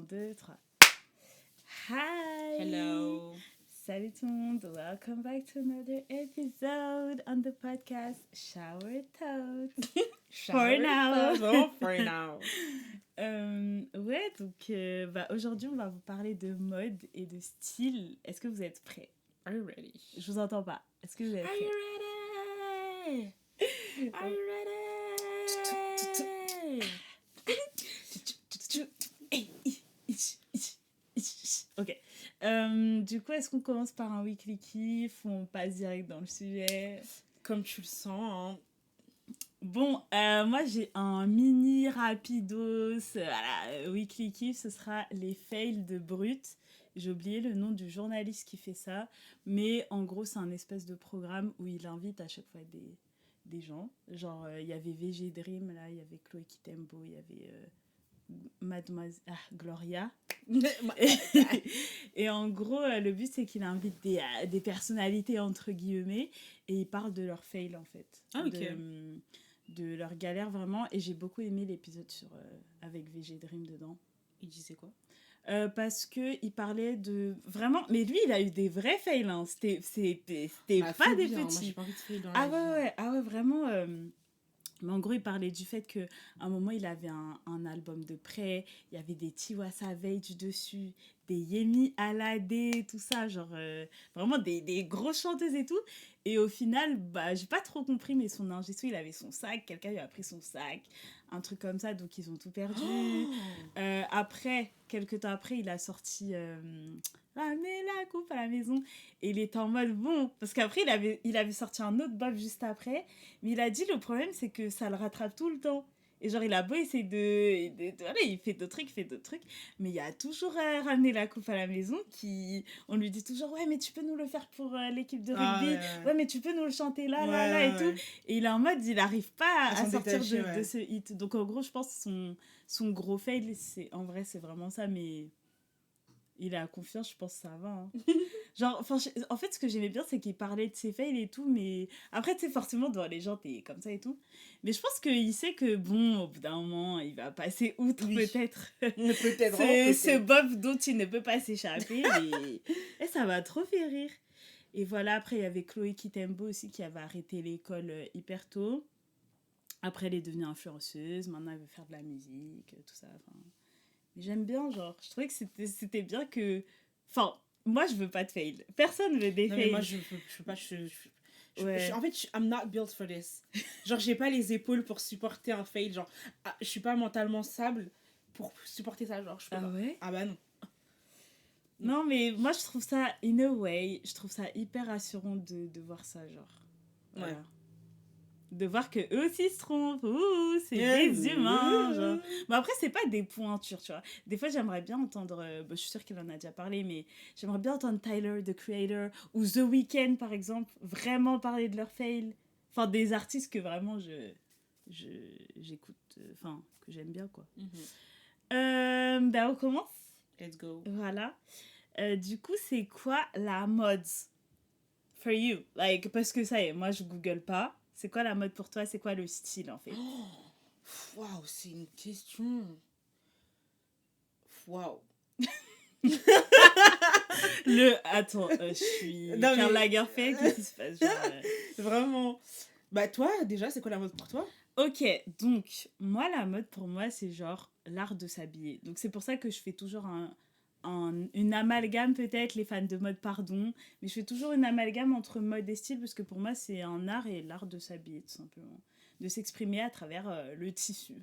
2, 3. Hi! Hello! Salut tout le monde, welcome back to another episode on the podcast Shower Thoughts. For now. Oh, for now. Aujourd'hui on va vous parler de mode et de style. Est-ce que vous êtes prêts? Are you ready? Je vous entends pas. Est-ce que vous êtes Are prêts? you ready? Are you ready? Ok. Du coup, est-ce qu'on commence par un weekly kiff ou on passe direct dans le sujet? Comme tu le sens, hein. Bon, moi j'ai un mini rapidos. Voilà, weekly kiff, ce sera les fails de Brut. J'ai oublié le nom du journaliste qui fait ça, mais en gros, c'est un espèce de programme où il invite à chaque fois des gens. Genre, il y avait VG Dream, là, il y avait Chloé Kitembo, il y avait Mademoiselle Gloria. Et en gros, le but, c'est qu'il invite des personnalités, entre guillemets, et il parle de leur fail, en fait. Ah, ok. De leur galère, vraiment. Et j'ai beaucoup aimé l'épisode avec VG Dream dedans. Il disait quoi? Parce qu'il parlait de... Vraiment... Mais lui, il a eu des vrais fails, hein. C'était pas des petits. Moi, j'ai pas envie de fail dans la vie. Ah ouais, vraiment... Mais en gros, il parlait du fait qu'à un moment, il avait un album de prêt, il y avait des Tiwa Savage dessus, des Yemi Alade, tout ça, genre vraiment des grosses chanteuses et tout. Et au final, bah, j'ai pas trop compris, mais son ingé son, il avait son sac, quelqu'un lui a pris son sac, un truc comme ça, donc ils ont tout perdu. Après, quelques temps après, il a sorti Ramenez la coupe à la maison. Et il était en mode bon, parce qu'après, il avait sorti un autre bof juste après. Mais il a dit le problème, c'est que ça le rattrape tout le temps. Et genre, il a beau essayer voilà, il fait d'autres trucs. Mais il y a toujours ramené la coupe à la maison on lui dit toujours, ouais, mais tu peux nous le faire pour l'équipe de rugby. Ouais, mais tu peux nous le chanter là, et tout. Et il est en mode, il n'arrive pas à sortir de ce hit. Donc, en gros, je pense que son gros fail, en vrai, c'est vraiment ça. Mais il a confiance, je pense que ça va. Hein. Genre, en fait, ce que j'aimais bien, c'est qu'il parlait de ses fails et tout, mais après, tu sais, forcément, devant les gens, t'es comme ça et tout. Mais je pense qu'il sait que, bon, au bout d'un moment, il va passer outre, peut-être. Peut-être. C'est ce bof dont il ne peut pas s'échapper, et ça m'a trop fait rire. Et voilà, après, il y avait Chloé Kitembo aussi qui avait arrêté l'école hyper tôt. Après, elle est devenue influenceuse, maintenant, elle veut faire de la musique, tout ça, enfin... J'aime bien, genre. Je trouvais que c'était bien que... Enfin, moi, je veux pas de fail. Personne veut des fails. Mais moi, je peux pas... en fait, I'm not built for this. Genre, j'ai pas les épaules pour supporter un fail. Genre, je suis pas mentalement stable pour supporter ça. Genre, je peux pas. Ouais? Ah bah non. Non, mais moi, je trouve ça, in a way, je trouve ça hyper rassurant de voir ça, genre. Voilà. Ouais. De voir que eux aussi se trompent. Ouh, c'est des humains, genre. Mais après, c'est pas des pointures, tu vois. Des fois, j'aimerais bien entendre... je suis sûre qu'il en a déjà parlé, mais j'aimerais bien entendre Tyler, The Creator, ou The Weeknd, par exemple, vraiment parler de leur fail. Enfin, des artistes que vraiment j'écoute, enfin, que j'aime bien, quoi. On commence. Let's go. Voilà. Du coup, c'est quoi la mode for you? Like, parce que ça y est, moi, je google pas. C'est quoi la mode pour toi? C'est quoi le style, en fait? Waouh, c'est une question. Waouh. Attends, je suis Karl Lagerfeld, qu'est-ce qui se passe? Vraiment. Bah, toi, déjà, c'est quoi la mode pour toi? Ok, donc, moi, la mode pour moi, c'est genre l'art de s'habiller. Donc, c'est pour ça que je fais toujours une amalgame, peut-être, les fans de mode, pardon, mais je fais toujours une amalgame entre mode et style, parce que pour moi, c'est un art et l'art de s'habiller, tout simplement. De s'exprimer à travers le tissu.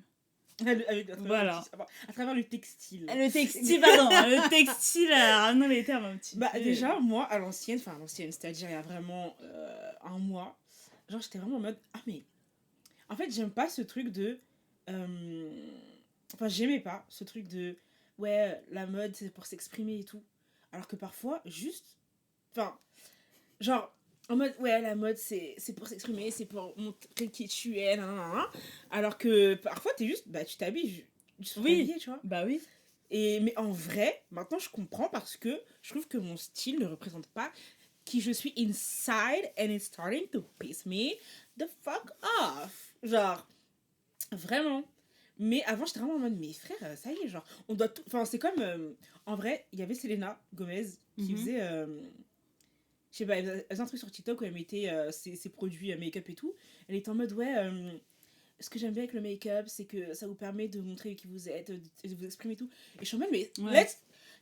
Voilà. À travers le textile. Le textile, pardon. Le textile, non, les termes un petit peu. Déjà, moi, à l'ancienne, c'est-à-dire il y a vraiment un mois, genre, j'étais vraiment en mode, ah, mais... En fait, j'aime pas ce truc de... j'aimais pas ce truc de... Ouais, la mode, c'est pour s'exprimer et tout. Alors que parfois, juste... genre... En mode, ouais, la mode, c'est pour s'exprimer, c'est pour montrer qui tu es, alors que parfois, t'es juste, bah, tu t'habilles juste pour t'habiller, tu vois. Bah oui. Mais en vrai, maintenant, je comprends parce que je trouve que mon style ne représente pas qui je suis inside and it's starting to piss me the fuck off. Genre, vraiment. Mais avant, j'étais vraiment en mode, mais frère, ça y est, genre, on doit tout. Enfin, c'est comme. En vrai, il y avait Selena Gomez qui Mhm. faisait. Je sais pas, elle faisait un truc sur TikTok où elle mettait ses produits make-up et tout. Elle était en mode, ouais. Ce que j'aime bien avec le make-up, c'est que ça vous permet de montrer qui vous êtes, de vous exprimer et tout. Et je suis en mode, mais Ouais. let's.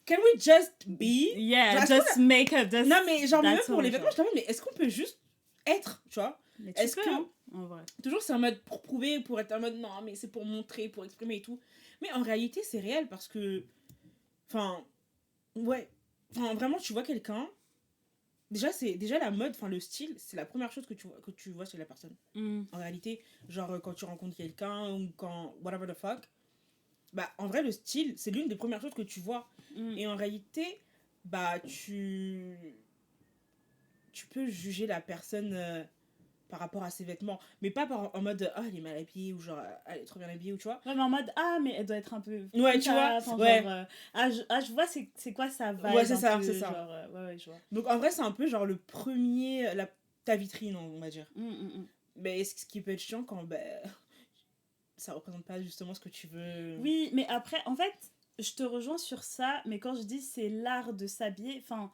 Can we just be? Yeah, Genre, est-ce just make up. qu'on a- Non, mais genre, même that's pour all, les vêtements, genre. je suis en mode, mais est-ce qu'on peut juste être, tu vois? Mais tu Est-ce peux, que. hein, en vrai. Toujours, c'est en mode pour prouver, pour être en mode non, mais c'est pour montrer, pour exprimer et tout. Mais en réalité, c'est réel parce que. Enfin. Ouais. Enfin, vraiment, tu vois quelqu'un. Déjà la mode, enfin, le style, c'est la première chose que tu vois chez la personne. Mm. En réalité, genre, quand tu rencontres quelqu'un ou quand. Whatever the fuck. Bah, en vrai, le style, c'est l'une des premières choses que tu vois. Mm. Et en réalité, bah, tu peux juger la personne par rapport à ses vêtements. Mais pas en mode, ah, elle est mal habillée ou genre, elle est trop bien habillée ou tu vois. Ouais, mais en mode, ah, mais elle doit être un peu. Ouais, comme tu ça, vois, enfin, ouais. genre, je vois c'est quoi ça vibe. Ouais, c'est un ça, peu, c'est ça. Genre, ouais, je vois. Donc en vrai, c'est un peu genre le premier, ta vitrine, on va dire. Mm. Mais ce qui peut être chiant quand ça représente pas justement ce que tu veux. Oui, mais après, en fait, je te rejoins sur ça, mais quand je dis c'est l'art de s'habiller, enfin,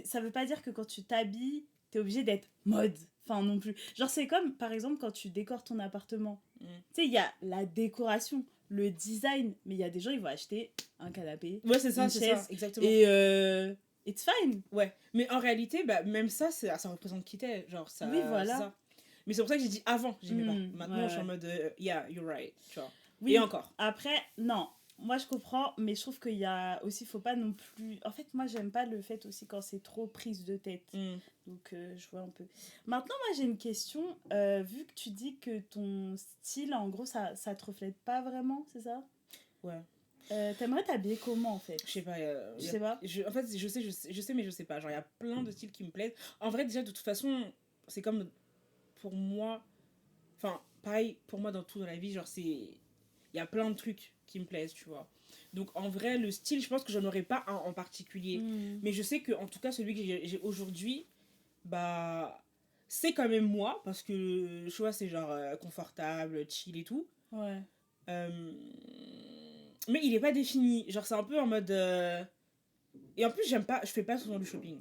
ça veut pas dire que quand tu t'habilles, t'es obligé d'être mode. Enfin, non plus. Genre, c'est comme, par exemple, quand tu décores ton appartement. Mm. Tu sais, il y a la décoration, le design, mais il y a des gens, ils vont acheter un canapé, Ouais, c'est ça, une c'est chaise, ça, exactement. et it's fine. Ouais, mais en réalité, bah, même ça, ça représente qui t'es. Genre, ça. Oui, voilà. C'est ça. Mais c'est pour ça que j'ai dit avant, j'aimais pas. Maintenant, Ouais, je suis en mode, yeah, you're right, tu vois. Oui, Et encore. après, non. Moi, je comprends, mais je trouve qu'il y a aussi, faut pas non plus. En fait, moi, j'aime pas le fait aussi quand c'est trop prise de tête. Mm. Donc, je vois un peu. Maintenant, moi, j'ai une question. Vu que tu dis que ton style, en gros, ça te reflète pas vraiment, c'est ça? Ouais. T'aimerais t'habiller comment, en fait? Je sais pas. Je sais pas. En fait, je sais, mais je sais pas. Genre, il y a plein de styles qui me plaisent. En vrai, déjà, de toute façon, c'est comme pour moi. Enfin, pareil, pour moi, dans tout dans la vie, genre, c'est. Il y a plein de trucs qui me plaisent, tu vois. Donc, en vrai, le style, je pense que j'en aurais pas un en particulier. Mm. Mais je sais que, en tout cas, celui que j'ai aujourd'hui, bah. C'est quand même moi, parce que le choix, c'est genre confortable, chill et tout. Ouais. Euh, Mais il est pas défini. Genre, c'est un peu en mode. Et en plus, je fais pas souvent du shopping.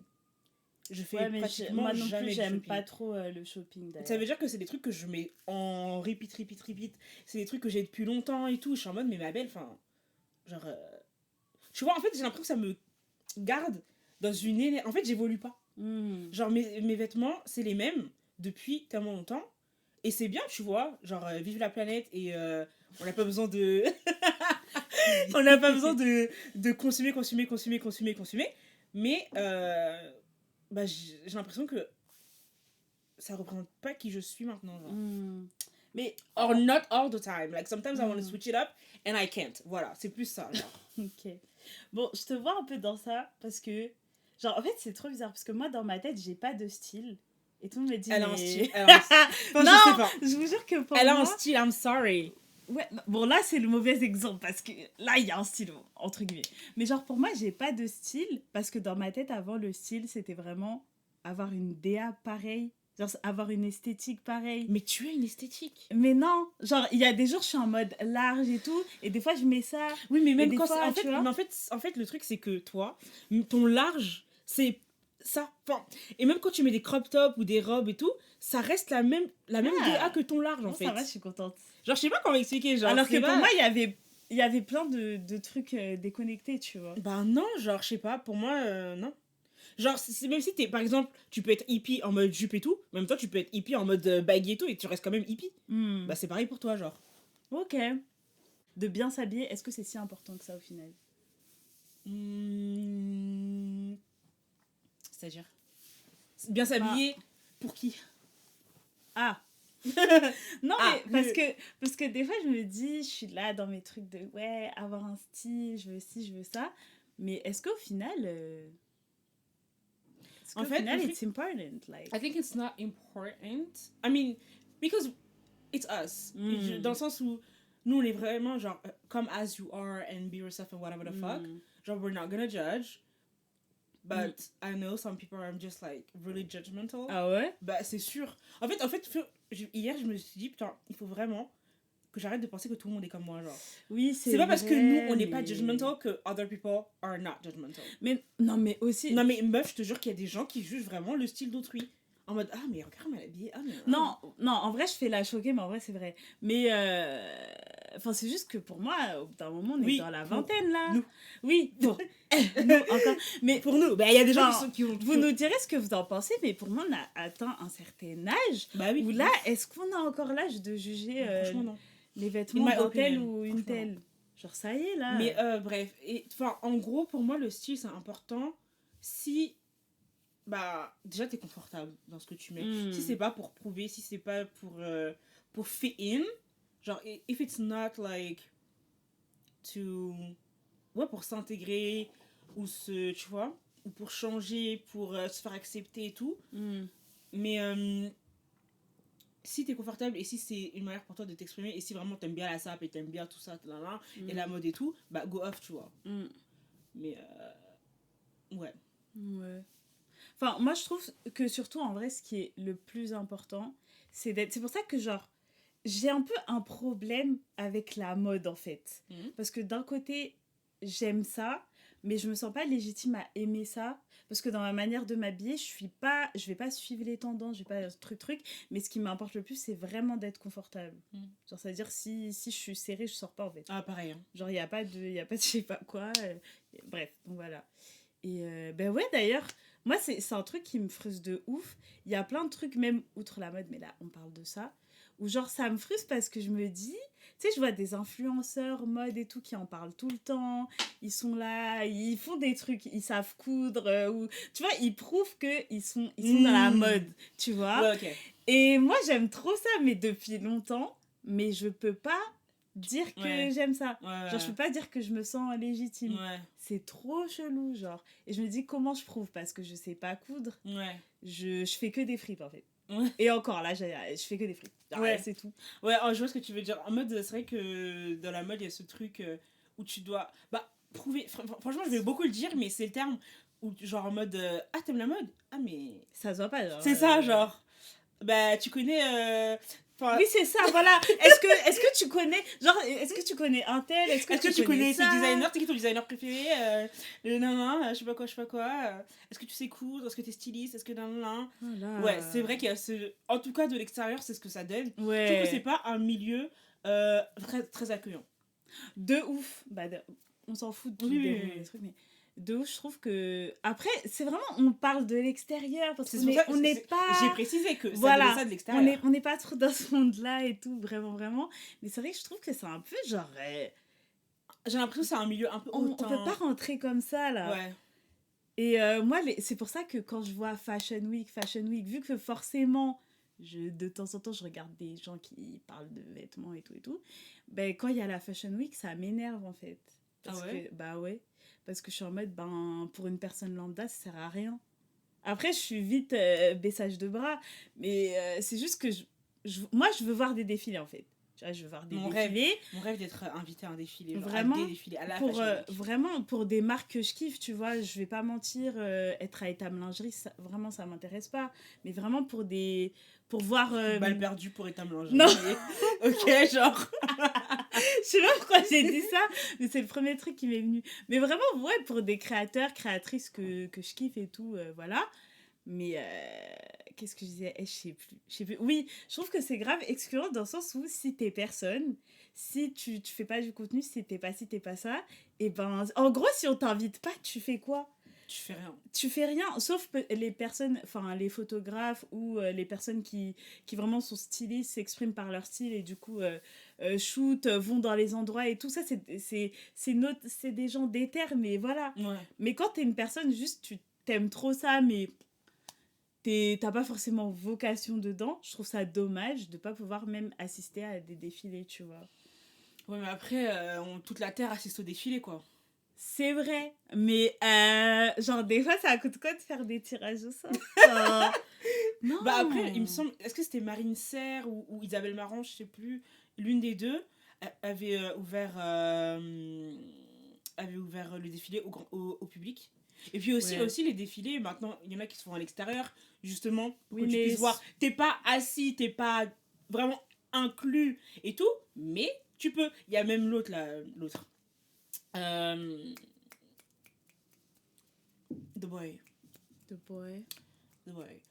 Je fais Ouais, mais pratiquement moi non jamais plus, du j'aime shopping. pas trop le shopping, Ça d'ailleurs. veut dire que c'est des trucs que je mets en repeat, repeat, repeat. C'est des trucs que j'ai depuis longtemps et tout. Je suis en mode, mais ma belle, enfin. Genre. Tu vois, en fait, j'ai l'impression que ça me garde dans une énergie. En fait, j'évolue pas. Mm. Genre, mes vêtements, c'est les mêmes depuis tellement longtemps. Et c'est bien, tu vois. Genre, vive la planète et on n'a pas besoin de. On n'a pas besoin de consommer, consommer, consommer, consommer, consommer. Mais bah, j'ai l'impression que ça représente pas qui je suis maintenant. Genre. Mm. Mais. Or not all the time. Like sometimes I want to Mm. switch it up and I can't. Voilà, c'est plus ça. Genre. Ok. Bon, je te vois un peu dans ça parce que, genre, en fait, c'est trop bizarre parce que moi, dans ma tête, j'ai pas de style. Et tout le monde me dit, Elle a mais... un style. Elle a un style. Enfin, non, je sais pas. je vous jure que pour Elle a moi... un style, I'm sorry. Ouais, bon, là, c'est le mauvais exemple parce que là, il y a un style, entre guillemets. Mais genre, pour moi, j'ai pas de style parce que dans ma tête, avant, le style, c'était vraiment avoir une DA pareille. Genre, avoir une esthétique pareille. Mais tu as une esthétique. Mais non, genre, il y a des jours, je suis en mode large et tout, et des fois, je mets ça. Oui, mais même des quand fois, en tu fait, vois. mais en fait, le truc, c'est que toi, ton large, c'est ça. Enfin, et même quand tu mets des crop tops ou des robes et tout, ça reste la même Ah. DA que ton large, en Bon, fait. ça va, je suis contente. Genre, je sais pas comment expliquer. Genre, Alors que c'est pour pas- moi, il y avait plein de trucs déconnectés, tu vois. Bah non, genre, je sais pas, pour moi, non. Genre, même si t'es, par exemple, tu peux être hippie en mode jupe et tout, en même temps, tu peux être hippie en mode baggy et tout, et tu restes quand même hippie. Hmm. Bah, c'est pareil pour toi, genre. Ok. De bien s'habiller, est-ce que c'est si important que ça au final? C'est-à-dire bien s'habiller, pour qui? Ah. Non, Ah, mais parce que des fois, je me dis, je suis là dans mes trucs de, ouais, avoir un style, je veux ci, je veux ça. Mais est-ce qu'au final... Est-ce En qu'au fait, final, le truc- it's important, like... I think it's not important. I mean, because it's us. Mm. Dans le sens où nous, on est vraiment genre, come as you are and be yourself and whatever the fuck. Mm. Genre, we're not gonna judge. But I know some people are just like really judgmental. Ah ouais? Bah, c'est sûr. En fait, hier, je me suis dit, putain, il faut vraiment que j'arrête de penser que tout le monde est comme moi, genre. Oui, C'est pas parce que nous, on n'est pas mais- judgmental que other people are not judgmental. Mais non, mais aussi. Non, mais meuf, je te jure qu'il y a des gens qui jugent vraiment le style d'autrui. En mode, ah, mais regarde, elle est habillée. Ah, mais. Non, non, en vrai, je fais la choquer, mais en vrai, c'est vrai. Mais, enfin, c'est juste que pour moi, au bout d'un moment, on est Oui, dans la pour vingtaine, là. nous. Oui, pour nous, encore. Mais Pour nous, bah, il y a des gens Enfin, qui ont. vous nous direz ce que vous en pensez, mais pour moi, on a atteint un certain âge Bah oui. où là, est-ce qu'on a encore l'âge de juger Franchement, non. les vêtements In my d'un tel opinion, ou une franchement. telle? Genre, ça y est, là. Mais bref, en gros, pour moi, le style, c'est important si, bah, déjà, t'es confortable dans ce que tu mets. Mm. Si c'est pas pour prouver, si c'est pas pour fit in, genre, if it's not, like, to, ouais, pour s'intégrer, ou tu vois, ou pour changer, pour se faire accepter et tout. Mm. Mais si t'es confortable et si c'est une manière pour toi de t'exprimer et si vraiment t'aimes bien la sape et t'aimes bien tout ça, et la mode et tout, bah go off, tu vois. Mm. Mais ouais. Ouais. Enfin, moi, je trouve que surtout, en vrai, ce qui est le plus important, c'est d'être... C'est pour ça que, genre, j'ai un peu un problème avec la mode, en fait. Mhm. Parce que d'un côté, j'aime ça, mais je me sens pas légitime à aimer ça. Parce que dans ma manière de m'habiller, je vais pas suivre les tendances, je vais pas truc. Mais ce qui m'importe le plus, c'est vraiment d'être confortable. Genre, c'est-à-dire, si je suis serrée, je sors pas, en fait. Ah, pareil. Hein. Genre, il n'y a pas de je sais pas quoi. Bref, donc voilà. Et ben ouais, d'ailleurs, moi, c'est un truc qui me frustre de ouf. Il y a plein de trucs, même outre la mode, mais là, on parle de ça, où genre, ça me frustre parce que je me dis, tu sais, je vois des influenceurs mode et tout qui en parlent tout le temps. Ils sont là, ils font des trucs, ils savent coudre, ou tu vois, ils prouvent qu'ils sont dans la mode, tu vois. Ouais, ok. Et moi, j'aime trop ça, mais depuis longtemps, mais je peux pas dire que Ouais. j'aime ça. Ouais. Genre, je peux pas dire que je me sens légitime. Ouais. C'est trop chelou, genre. Et je me dis, comment je prouve? Parce que je sais pas coudre. Ouais. Je fais que des fripes, en fait. Ouais. Et encore, là, je fais que des fripes. Ouais. C'est tout. Ouais, je vois ce que tu veux dire. En mode, c'est vrai que dans la mode, il y a ce truc où tu dois. Bah, prouver. Franchement, je vais beaucoup le dire, mais c'est le terme où, genre, en mode. Ah, t'aimes la mode? Ah, mais. Ça se voit pas, genre. C'est ça, genre. Bah, tu connais. Oui, c'est ça, voilà. Est-ce que tu connais, genre, est-ce que tu connais un tel? Est-ce que tu connais ce ça? designer? C'est qui ton designer préféré? Non, je sais pas quoi. Est-ce que tu sais coudre? Est-ce que t'es styliste? Est-ce que non. Voilà. Ouais, c'est vrai qu'il y a ce. En tout cas, de l'extérieur, c'est ce que ça donne. Ouais. Je trouve que c'est pas un milieu très, très accueillant. De ouf. Bah, on s'en fout de des trucs, mais de ouf, je trouve que. Après, c'est vraiment, on parle de l'extérieur, parce qu'on n'est pas. J'ai précisé que voilà, ça ça de l'extérieur. On n'est pas trop dans ce monde-là et tout, vraiment. Mais c'est vrai que je trouve que c'est un peu genre. J'ai l'impression que c'est un milieu un peu on peut pas rentrer comme ça, là. Ouais. Et moi, c'est pour ça que quand je vois Fashion Week, vu que forcément, de temps en temps, je regarde des gens qui parlent de vêtements et tout, ben, quand il y a la Fashion Week, ça m'énerve, en fait. Parce que, bah ouais. Parce que je suis en mode, ben, pour une personne lambda, ça sert à rien. Après, je suis vite baissage de bras, mais c'est juste que moi, je veux voir des défilés, en fait. Tu vois, je veux voir des défilés. Mon rêve d'être invité à un défilé. Vraiment, à des défilés, à la vraiment, pour des marques que je kiffe, tu vois, je vais pas mentir, être à Etam Lingerie, vraiment, ça m'intéresse pas. Mais vraiment pour voir... Balle perdue pour Etam Lingerie. Non. Ok, genre... Je sais pas pourquoi j'ai dit ça, mais c'est le premier truc qui m'est venu. Mais vraiment, ouais, pour des créateurs, créatrices que je kiffe et tout, voilà. Mais qu'est-ce que je disais? Je sais plus. Oui, je trouve que c'est grave excluant dans le sens où si t'es personne, si tu fais pas du contenu, si t'es pas ça, et ben, en gros, si on t'invite pas, tu fais quoi? Tu fais rien, sauf les personnes, enfin les photographes ou les personnes qui vraiment sont stylistes, s'expriment par leur style et du coup shoot, vont dans les endroits et tout ça, c'est des gens déter, mais voilà. Ouais. Mais quand t'es une personne, juste tu t'aimes trop ça, mais t'as pas forcément vocation dedans, je trouve ça dommage de pas pouvoir même assister à des défilés, tu vois. Ouais, mais après, toute la Terre assiste au défilé, quoi. C'est vrai, mais genre des fois ça coûte quoi de faire des tirages au sort? Non. Bah après, il me semble, est-ce que c'était Marine Serre ou Isabelle Marant, je sais plus, l'une des deux avait ouvert le défilé au public. Et puis aussi les défilés, maintenant il y en a qui se font à l'extérieur, justement, pour que tu puisses voir. T'es pas assis, t'es pas vraiment inclus et tout, mais tu peux. Il y a même l'autre, là, l'autre. The Boy. The Boy. The Boy.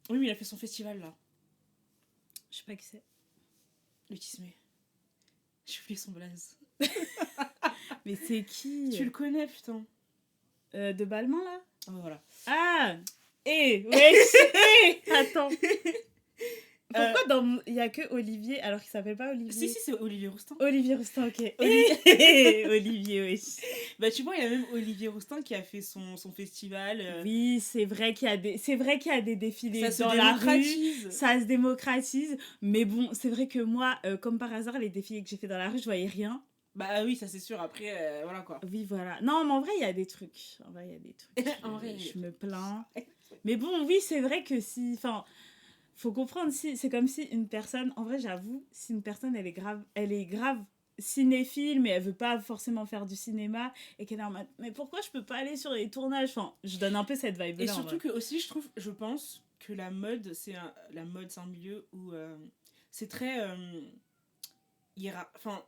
Oui, mais il a fait son festival, là. Je sais pas qui c'est. Le Tismé. J'ai oublié son blaze. Mais c'est qui? Tu le connais, putain. De Balmain, là? Ah, voilà. Ah! Ouais, attends. Pourquoi il y a que Olivier alors qu'il s'appelle pas Olivier? Si, c'est Olivier Roustin. Olivier Roustin, ok. Olivier, oui. Bah, tu vois, il y a même Olivier Roustin qui a fait son festival. Oui, c'est vrai qu'il y a des défilés Ça dans se la rue. démocratise. Ça se démocratise. Mais bon, c'est vrai que moi, comme par hasard, les défilés que j'ai fait dans la rue, je voyais rien. Bah oui, ça c'est sûr. Après, voilà quoi. Oui, voilà. Non, mais en vrai, il y a des trucs. En vrai, il y a des trucs. En vrai, je me plains. Mais bon, oui, c'est vrai que si... Enfin, faut comprendre, si c'est comme si une personne... En vrai, j'avoue, si une personne, elle est grave cinéphile, mais elle veut pas forcément faire du cinéma, et qu'elle est en mode, mais pourquoi je peux pas aller sur les tournages? Enfin, je donne un peu cette vibe-là. Et surtout que aussi, je pense que la mode, c'est un milieu où c'est très... Enfin...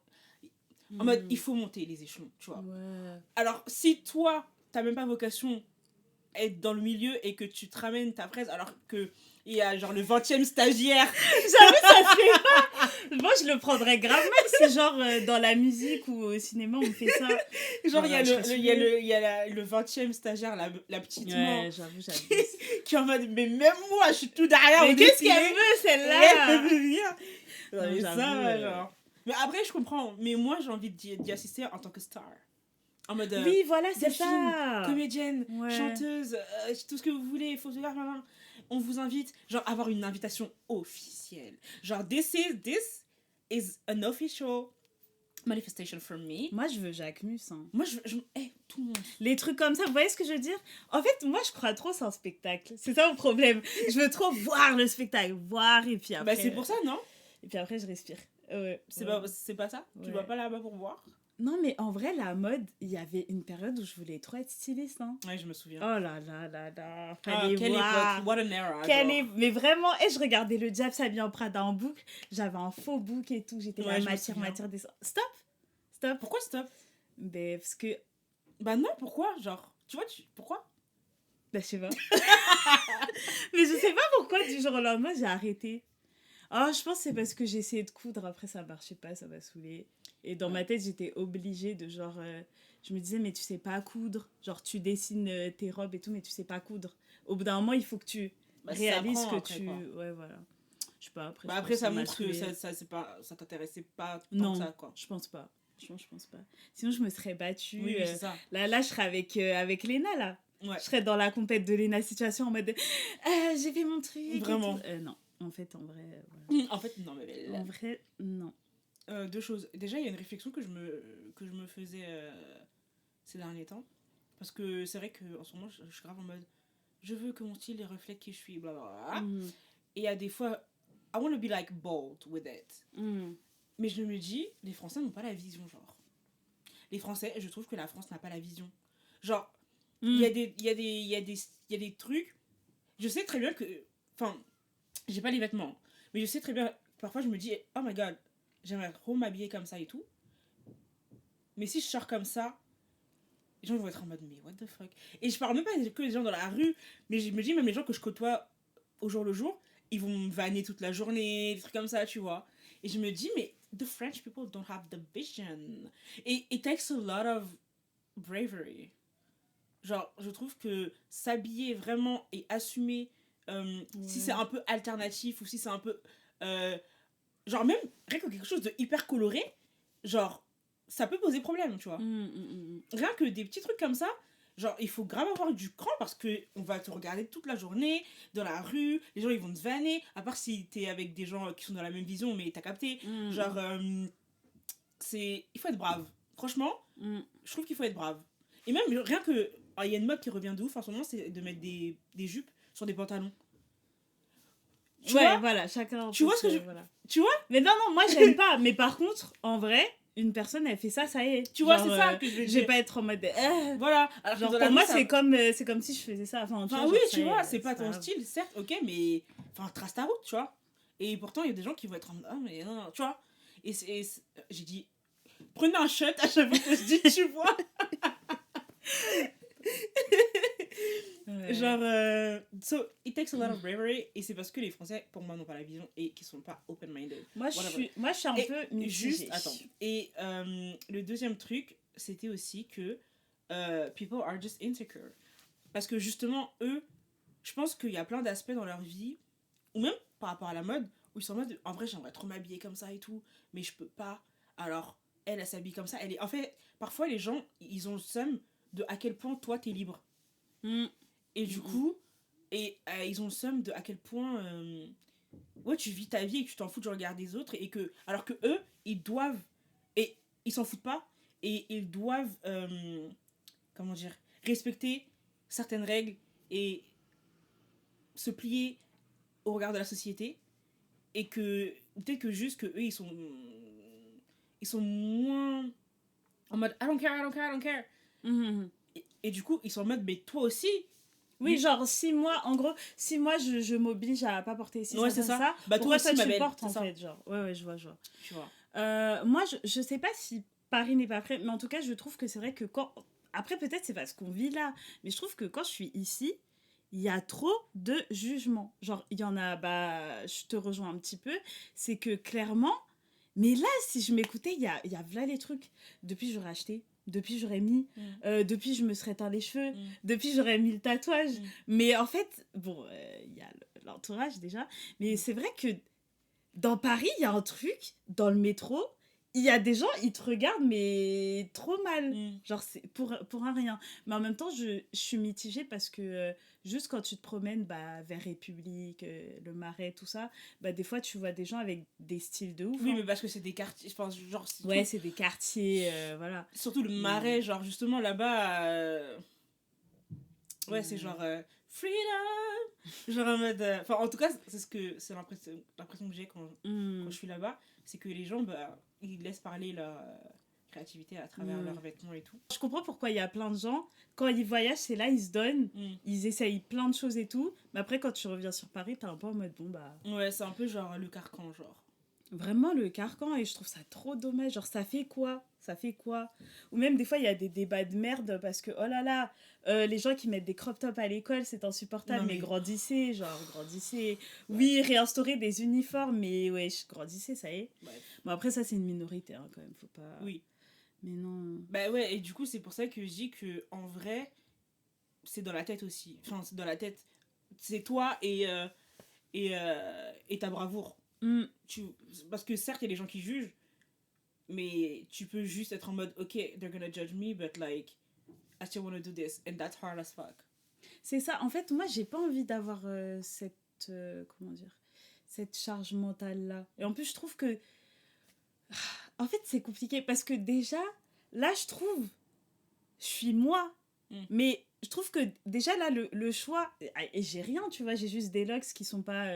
En mode, il faut monter les échelons, tu vois. Ouais. Alors, si toi, t'as même pas vocation à être dans le milieu et que tu te ramènes ta presse, alors que il y a genre le 20e stagiaire. J'avoue, ça se fait pas. Moi, je le prendrais grave mal si genre dans la musique ou au cinéma, on fait ça. Genre, il y a le le 20e stagiaire, la petite ouais, j'avoue. qui est en mode, mais même moi, je suis tout derrière. Mais qu'est-ce qu'elle veut, celle-là? Elle veut venir. Non, mais j'avoue, ça, genre... Mais après, je comprends. Mais moi, j'ai envie d'y assister en tant que star. En mode... oui, voilà, c'est Delphine, ça. comédienne, ouais. chanteuse, tout ce que vous voulez, photographe, on vous invite. Genre, avoir une invitation officielle. Genre, this is an official manifestation from me. Moi, je veux Jacques Mus. Hein. Moi, tout le monde. Les trucs comme ça, vous voyez ce que je veux dire? En fait, moi, je crois trop c'est un spectacle. C'est ça mon problème. Je veux trop voir le spectacle. Voir, et puis après... Bah, c'est pour ça, non? Et puis après, je respire. Ouais. C'est pas ça? Ouais. Tu vas pas là-bas pour voir? Non, mais en vrai, la mode, il y avait une période où je voulais trop être styliste. Hein. Ouais, je me souviens. Oh là là là là. Quelle époque, what an era. Mais vraiment, et je regardais le Diable s'habiller en Prada en boucle. J'avais un faux book et tout. J'étais là, matière des... Stop. Pourquoi stop? Ben, parce que... Bah non, pourquoi? Genre, tu vois, pourquoi? Bah, je sais pas. Mais je sais pas pourquoi, du jour au lendemain, j'ai arrêté. Oh, je pense que c'est parce que j'ai essayé de coudre. Après, ça marchait pas, ça m'a saoulée. Et dans ma tête, j'étais obligée de genre... je me disais, mais tu sais pas coudre. Genre, tu dessines tes robes et tout, mais tu sais pas coudre. Au bout d'un moment, il faut que tu réalises que après, tu... Quoi. Ouais, voilà. Je sais pas, après... Après, ça montre que ça t'intéressait pas tant non, que ça, quoi. je pense pas. Franchement, je pense pas. Sinon, je me serais battue. Oui, c'est ça. Là, je serais avec Léna, là. Ouais. Je serais dans la compète de Léna Situation en mode... j'ai fait mon truc. Vraiment. Non. En fait, en vrai... Voilà. En fait, non, mais... En vrai, non. Deux choses. Déjà, il y a une réflexion que je me faisais ces derniers temps. Parce que c'est vrai qu'en ce moment, je suis grave en mode... Je veux que mon style reflète qui je suis, blablabla. Et il y a des fois... I want to be like bold with it. Mais je me dis, les Français n'ont pas la vision, genre. Les Français, je trouve que la France n'a pas la vision. Genre, il y a des trucs... Je sais très bien que... Enfin, j'ai pas les vêtements. Mais je sais très bien... Parfois, je me dis, oh my god, j'aimerais trop m'habiller comme ça et tout. Mais si je sors comme ça, les gens vont être en mode, mais what the fuck. Et je parle même pas que les gens dans la rue, mais je me dis, même les gens que je côtoie au jour le jour, ils vont me vanner toute la journée, des trucs comme ça, tu vois. Et je me dis, mais the French people don't have the vision. Et it takes a lot of bravery. Genre, je trouve que s'habiller vraiment et assumer, si c'est un peu alternatif ou si c'est un peu... genre même, rien que quelque chose de hyper coloré, genre, ça peut poser problème, tu vois. Rien que des petits trucs comme ça, genre, il faut grave avoir du cran parce que on va te regarder toute la journée, dans la rue, les gens ils vont te vanner, à part si t'es avec des gens qui sont dans la même vision, mais t'as capté. Genre, il faut être brave. Franchement, je trouve qu'il faut être brave. Et même, rien que... Il y a une mode qui revient de ouf en ce moment, c'est de mettre des jupes sur des pantalons. Tu vois, voilà, chacun... Tu vois ce que je... Voilà. Tu vois? Mais non, moi j'aime pas. Mais par contre, en vrai... Une personne, elle fait ça, ça y est. Tu vois, c'est ça que je veux dire. Je vais pas être en mode... Voilà. Alors genre, pour moi, c'est comme si je faisais ça. Enfin oui, tu vois, c'est pas ton style, certes, ok, mais... Enfin, trace ta route, tu vois. Et pourtant, il y a des gens qui vont être en mode, ah, mais non, tu vois. J'ai dit, prenez un shot à chaque fois que je dis, tu vois. Ouais. Genre, so, it takes a lot of bravery. Et c'est parce que les Français, pour moi, n'ont pas la vision et qui sont pas open-minded. Moi, je suis un Et peu mitigée. juste, attends. Et le deuxième truc, c'était aussi que people are just insecure. Parce que justement, eux, je pense qu'il y a plein d'aspects dans leur vie, ou même par rapport à la mode, où ils sont en mode, en vrai, j'aimerais trop m'habiller comme ça et tout, mais je peux pas. Alors, elle s'habille comme ça. En fait, parfois, les gens, ils ont le seum de à quel point toi, t'es libre. Et du coup, ils ont le seum de à quel point ouais, tu vis ta vie et que tu t'en fous du regard des autres. Et que, alors que eux, ils doivent, et ils s'en foutent pas, et ils doivent, comment dire, respecter certaines règles et se plier au regard de la société. Et que peut-être que juste que eux, ils sont moins en mode I don't care, I don't care, I don't care. Et du coup, ils sont en mode, mais toi aussi. Oui, genre, si moi, en gros, si moi, je m'oblige à pas porter ci, Ouais, ça, c'est ça. ça, Bah, pourquoi toi aussi, toi, ma tu belle, portes, c'est en ça. fait, genre. Ouais, je vois. Tu vois. Moi, je sais pas si Paris n'est pas prêt, mais en tout cas, je trouve que c'est vrai que quand... Après, peut-être c'est parce qu'on vit là, mais je trouve que quand je suis ici, il y a trop de jugements. Genre, il y en a, bah, je te rejoins un petit peu, c'est que clairement, mais là, si je m'écoutais, il y a voilà les trucs. Depuis, j'aurais acheté. Depuis, j'aurais mis. Depuis, je me serais teint les cheveux. Depuis, j'aurais mis le tatouage. Mais en fait, bon, il y a l'entourage déjà. Mais c'est vrai que dans Paris, il y a un truc, dans le métro, il y a des gens, ils te regardent, mais trop mal. Genre, c'est pour un rien. Mais en même temps, je suis mitigée parce que juste quand tu te promènes bah, vers République, le Marais, tout ça, bah, des fois, tu vois des gens avec des styles de ouf. Oui, hein. mais parce que c'est des quartiers. Enfin, genre, Ouais, c'est des quartiers, voilà. Surtout le Marais, genre, justement, là-bas. Ouais, c'est genre. Freedom! Genre en mode. Enfin, en tout cas, c'est l'impression que j'ai quand je suis là-bas. C'est que les gens, bah, ils laissent parler leur créativité à travers leurs vêtements et tout. Je comprends pourquoi il y a plein de gens, quand ils voyagent, c'est là, ils se donnent, ils essayent plein de choses et tout. Mais après, quand tu reviens sur Paris, t'es un peu en mode, bon, bah... Ouais, c'est un peu genre le carcan, genre. Vraiment le carcan, et je trouve ça trop dommage. Genre, ça fait quoi? Ça fait quoi? Ou même des fois, il y a des débats de merde parce que, oh là là, les gens qui mettent des crop tops à l'école, c'est insupportable. Non, mais mais- grandissez, genre, grandissez. Oui, réinstaurer des uniformes, mais ouais, grandissez, ça y est. Bref. Bon, après, ça, c'est une minorité, hein, quand même, faut pas... Oui. Mais non... Bah ouais, et du coup, c'est pour ça que je dis que en vrai, c'est dans la tête aussi. Enfin, c'est dans la tête. C'est toi et ta bravoure. Parce que certes, il y a des gens qui jugent, mais tu peux juste être en mode, ok, they're gonna judge me, but like, I still wanna do this, and that's hard as fuck. C'est ça. En fait, moi, j'ai pas envie d'avoir cette... comment dire? Cette charge mentale-là. Et en plus, je trouve que... En fait, c'est compliqué parce que déjà, là, je trouve... Je suis moi. Mais je trouve que déjà, là, le choix... Et j'ai rien, tu vois. J'ai juste des locks qui sont pas...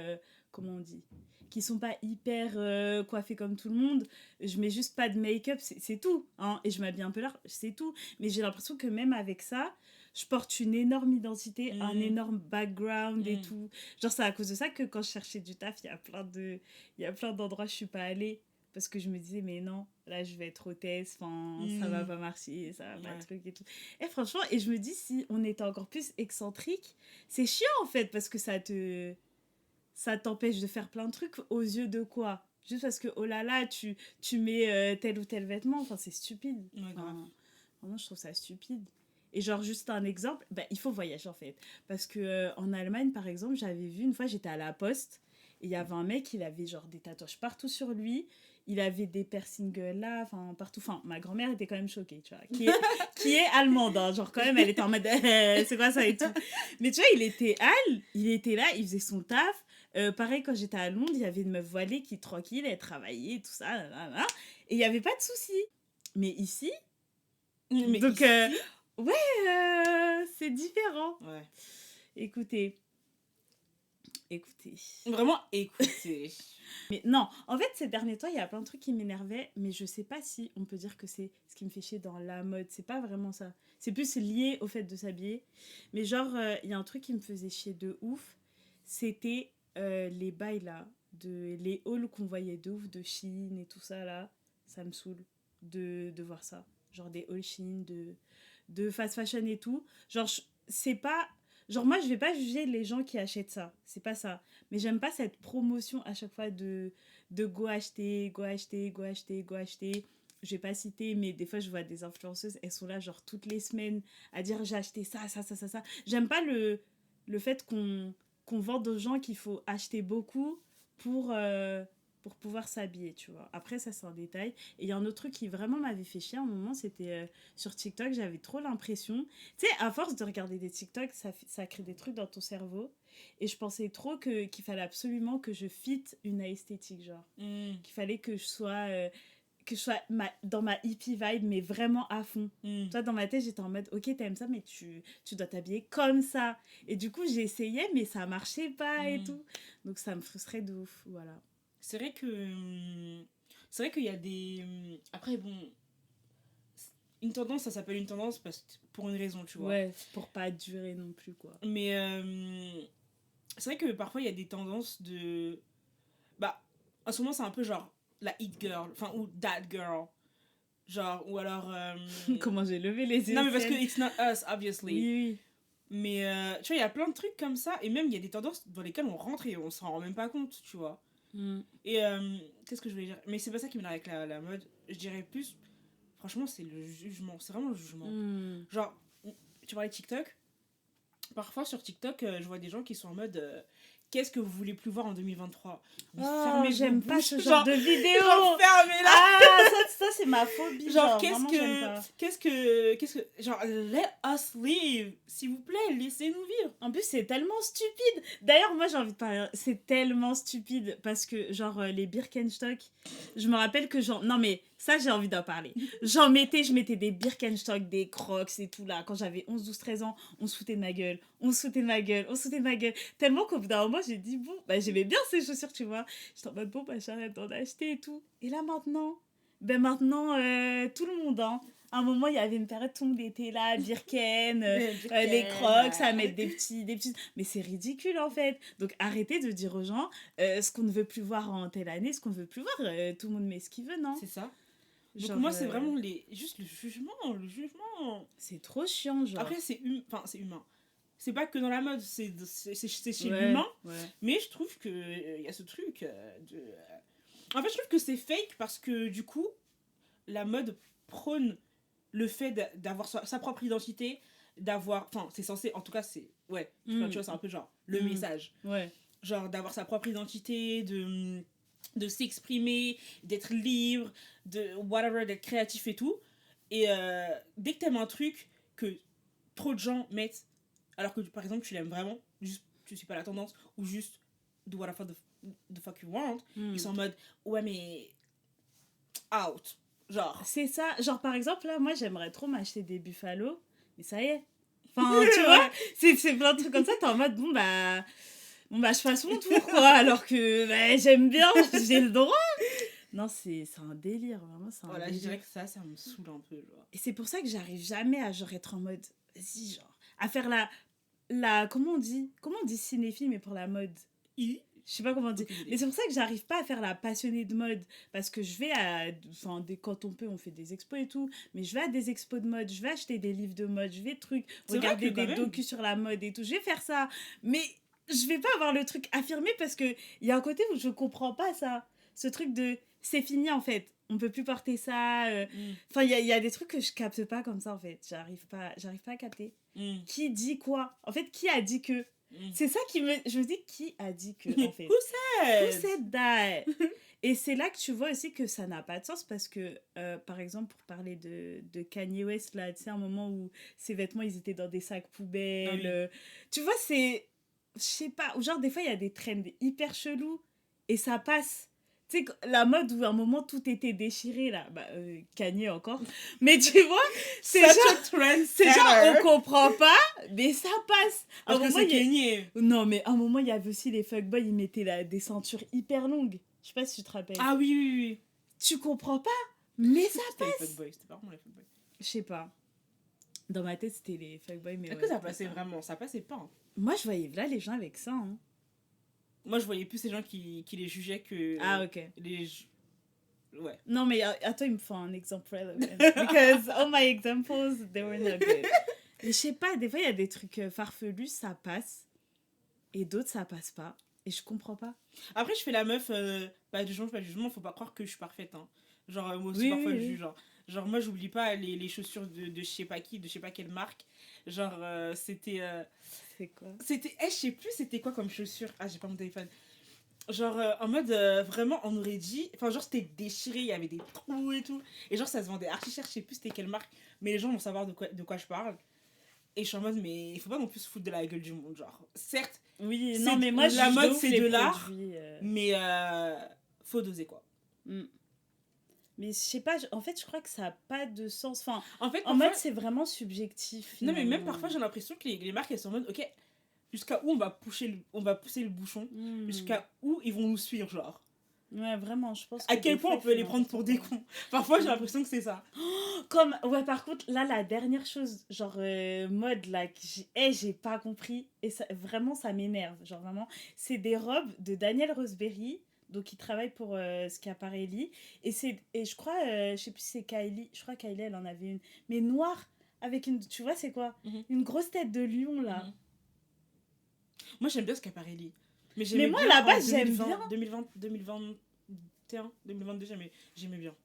comment on dit? Qui sont pas hyper coiffés comme tout le monde. Je mets juste pas de make-up, c'est tout. Hein. Et je m'habille un peu large, c'est tout. Mais j'ai l'impression que même avec ça, je porte une énorme identité, un énorme background et tout. Genre, c'est à cause de ça que quand je cherchais du taf, il y a plein d'endroits où je suis pas allée. Parce que je me disais, mais non, là, je vais être hôtesse, ça va pas marcher, ça va pas truc et tout. Et franchement, et je me dis, si on était encore plus excentrique, c'est chiant en fait, parce que ça t'empêche de faire plein de trucs aux yeux de quoi? Juste parce que, oh là là, tu mets tel ou tel vêtement, enfin, c'est stupide. Vraiment, je trouve ça stupide. Et genre, juste un exemple, bah, il faut voyager en fait. Parce que en Allemagne, par exemple, j'avais vu une fois, j'étais à la poste, et il y avait un mec, il avait genre des tatouages partout sur lui, il avait des piercings là, enfin partout. Enfin, ma grand-mère était quand même choquée, tu vois. Qui est allemande, hein, genre quand même, elle était en mode c'est quoi ça et tout. Mais tu vois, il était là, il faisait son taf. Pareil, quand j'étais à Londres, il y avait une meuf voilée qui, tranquille, elle travaillait, tout ça, là, et il n'y avait pas de soucis. Mais ici, Mais donc, ici... ouais, c'est différent. Ouais. Écoutez. Vraiment, écoutez. Mais non, en fait, ces derniers temps, il y a plein de trucs qui m'énervaient, mais je sais pas si on peut dire que c'est ce qui me fait chier dans la mode. C'est pas vraiment ça. C'est plus lié au fait de s'habiller. Mais genre, il y a un truc qui me faisait chier de ouf. C'était les bails là. les hauls qu'on voyait de ouf de Shein et tout ça là, ça me saoule de voir ça. Genre des hauls Shein, de fast fashion et tout. Genre, c'est pas. Genre, moi, je vais pas juger les gens qui achètent ça. C'est pas ça. Mais j'aime pas cette promotion à chaque fois de go acheter, go acheter, go acheter, go acheter. Je vais pas citer, mais des fois, je vois des influenceuses, elles sont là, genre, toutes les semaines à dire j'ai acheté ça, ça, ça, ça, ça. J'aime pas le fait qu'on vende aux gens qu'il faut acheter beaucoup pour pouvoir s'habiller, tu vois. Après, ça, c'est un détail. Et il y a un autre truc qui vraiment m'avait fait chier à un moment, c'était sur TikTok, j'avais trop l'impression... Tu sais, à force de regarder des TikTok, ça crée des trucs dans ton cerveau. Et je pensais trop qu'il fallait absolument que je fitte une esthétique, genre. Qu'il fallait que je sois dans ma hippie vibe, mais vraiment à fond. Toi, dans ma tête, j'étais en mode, ok, t'aimes ça, mais tu dois t'habiller comme ça. Et du coup, j'essayais, mais ça marchait pas et tout. Donc, ça me frustrait de ouf, voilà. C'est vrai que... C'est vrai qu'il y a des... Après, bon... Une tendance, ça s'appelle une tendance pour une raison, tu vois. Ouais, pour pas durer non plus, quoi. Mais c'est vrai que parfois, il y a des tendances de... Bah, en ce moment, c'est un peu genre la hit girl, enfin, ou that girl. Genre, ou alors... Comment j'ai levé les yeux. Non, mais parce que it's not us, obviously. Oui, oui. Mais tu vois, il y a plein de trucs comme ça, et même il y a des tendances dans lesquelles on rentre et on s'en rend même pas compte, tu vois. Et qu'est-ce que je voulais dire? Mais c'est pas ça qui me avec la mode. Je dirais plus, franchement, c'est le jugement. C'est vraiment le jugement. Genre, tu parlais de TikTok. Parfois sur TikTok, je vois des gens qui sont en mode qu'est-ce que vous voulez plus voir en 2023? Oh, j'aime pas ce genre de vidéo. Genre, fermez-la. Ah, ça c'est ma phobie. Genre, qu'est-ce que. Genre, let us live. S'il vous plaît, laissez-nous vivre. En plus, c'est tellement stupide. D'ailleurs, moi, j'ai envie de parler. C'est tellement stupide parce que, genre, les Birkenstock, je me rappelle que genre. Non, mais ça, j'ai envie d'en parler. Je mettais des Birkenstock, des Crocs et tout là. Quand j'avais 11, 12, 13 ans, on se foutait de ma gueule. On se foutait de ma gueule. On se foutait de ma gueule. Tellement qu'au bout d'un moment, j'ai dit, bon, bah, j'aimais bien ces chaussures, tu vois. J'étais en mode, bon, bah, j'arrête d'en acheter et tout. Et là, maintenant, tout le monde, hein. À un moment, il y avait une période, tout le monde était là, Birken, les Crocs, à mettre des petits... Mais c'est ridicule, en fait. Donc, arrêtez de dire aux gens ce qu'on ne veut plus voir en telle année, ce qu'on ne veut plus voir. Tout le monde met ce qu'il veut, non? C'est ça. Donc, genre, moi, c'est vraiment juste le jugement. C'est trop chiant, genre. Après, c'est humain. C'est pas que dans la mode, c'est chez Ouais, l'humain. ouais. Mais je trouve qu'il y a ce truc de... En fait, je trouve que c'est fake parce que, du coup, la mode prône le fait d'avoir sa propre identité, d'avoir... Enfin, c'est censé... En tout cas, c'est... Ouais, tu vois, c'est un peu genre le message. Ouais. Genre d'avoir sa propre identité, de s'exprimer, d'être libre, de whatever, d'être créatif et tout. Et dès que t'aimes un truc que trop de gens mettent, alors que, par exemple, tu l'aimes vraiment, juste tu suis pas la tendance, ou juste do whatever the fuck you want, ils sont en mode, ouais, mais... out. Genre. C'est ça. Genre, par exemple, là, moi, j'aimerais trop m'acheter des Buffalo. Mais ça y est. Enfin, tu vois, c'est plein de trucs comme ça. T'es en mode, bon, bah, je passe mon tour, quoi. Alors que bah, j'aime bien, j'ai le droit. Non, c'est un délire, vraiment. Voilà, je dirais que ça me saoule un peu, genre. Et c'est pour ça que j'arrive jamais à genre être en mode, vas-y, genre, à faire comment on dit cinéphile, mais pour la mode. Je sais pas comment dire. Mais c'est pour ça que j'arrive pas à faire la passionnée de mode. Parce que je vais quand on peut, on fait des expos et tout. Mais je vais à des expos de mode. Je vais acheter des livres de mode. Je vais regarder des docus sur la mode et tout. Je vais faire ça. Mais je vais pas avoir le truc affirmé parce que il y a un côté où je comprends pas ça. Ce truc de c'est fini en fait. On peut plus porter ça. Enfin, il y a des trucs que je capte pas comme ça en fait. J'arrive pas à capter. Qui dit quoi? En fait, qui a dit que? C'est ça je me dis, qui a dit que, en fait? Who said that? Et c'est là que tu vois aussi que ça n'a pas de sens parce que, par exemple, pour parler de Kanye West, là, tu sais, un moment où ses vêtements, ils étaient dans des sacs poubelles. Tu vois, c'est... Je sais pas. Ou genre, des fois, il y a des trends hyper chelous et ça passe. Tu sais, la mode où à un moment tout était déchiré, là, Kanye encore. Mais tu vois, c'est genre, on comprend pas, mais ça passe. Parce que c'est Kanye. Non, mais à un moment, il y avait aussi les fuckboys, ils mettaient des ceintures hyper longues. Je sais pas si tu te rappelles. Ah oui. Tu comprends pas, mais ça passe. C'était pas vraiment les fuckboys. Je sais pas. Dans ma tête, c'était les fuckboys, mais est-ce que ça passait vraiment? Ça passait pas. Hein. Moi, je voyais là les gens avec ça, hein. Moi, je voyais plus ces gens qui les jugeaient que Ah, ok. les... Ouais. Non, mais attends, il me faut un exemple relevant. Because all my examples, they were not good. Mais je sais pas, des fois, il y a des trucs farfelus, ça passe. Et d'autres, ça passe pas. Et je comprends pas. Après, je fais la meuf, pas de jugement, pas de jugement, faut pas croire que je suis parfaite. Hein. Genre, moi aussi, Oui, parfois, oui, je oui. juge. Genre, moi, j'oublie pas les chaussures de je sais pas qui, de je sais pas quelle marque. Genre, c'était. C'est quoi? C'était. Je sais plus, c'était quoi comme chaussure. Ah, j'ai pas mon téléphone. Genre, en mode, vraiment, on aurait dit. Enfin, genre, c'était déchiré, il y avait des trous et tout. Et genre, ça se vendait archi cher, je sais plus c'était quelle marque. Mais les gens vont savoir de quoi je parle. Et je suis en mode, mais il faut pas non plus se foutre de la gueule du monde. Genre, certes, Oui, c'est non, mais moi, la je mode, juge c'est les de l'art. produits. Mais faut doser quoi. Mm. Mais je sais pas, en fait, je crois que ça a pas de sens. Enfin, En fait, en parfois, mode, c'est vraiment subjectif. non mais même Finalement. parfois j'ai l'impression que les marques elles sont en mode ok, jusqu'à où on va pousser le bouchon, Mm. jusqu'à où ils vont nous suivre genre. Ouais, vraiment, je pense À que quel des point fois, on peut il les fait prendre pour des n'importe quoi. cons. Parfois j'ai l'impression que c'est ça. Comme, ouais, par contre, là, la dernière chose, genre, mode, là, que j'ai pas compris, et ça, vraiment, ça m'énerve, genre, vraiment, c'est des robes de Daniel Rosberry, donc il travaille pour Schiaparelli, et je crois, je sais plus si c'est Kylie, je crois Kylie, elle en avait une, mais noire, avec une, tu vois, c'est quoi? Mhm. Une grosse tête de lion, là. Mhm. Moi j'aime bien Schiaparelli. Mais Mais j'aimais moi, bien là-bas, en j'aime 2020, bien. 2020, 2021, 2022, j'aimais bien.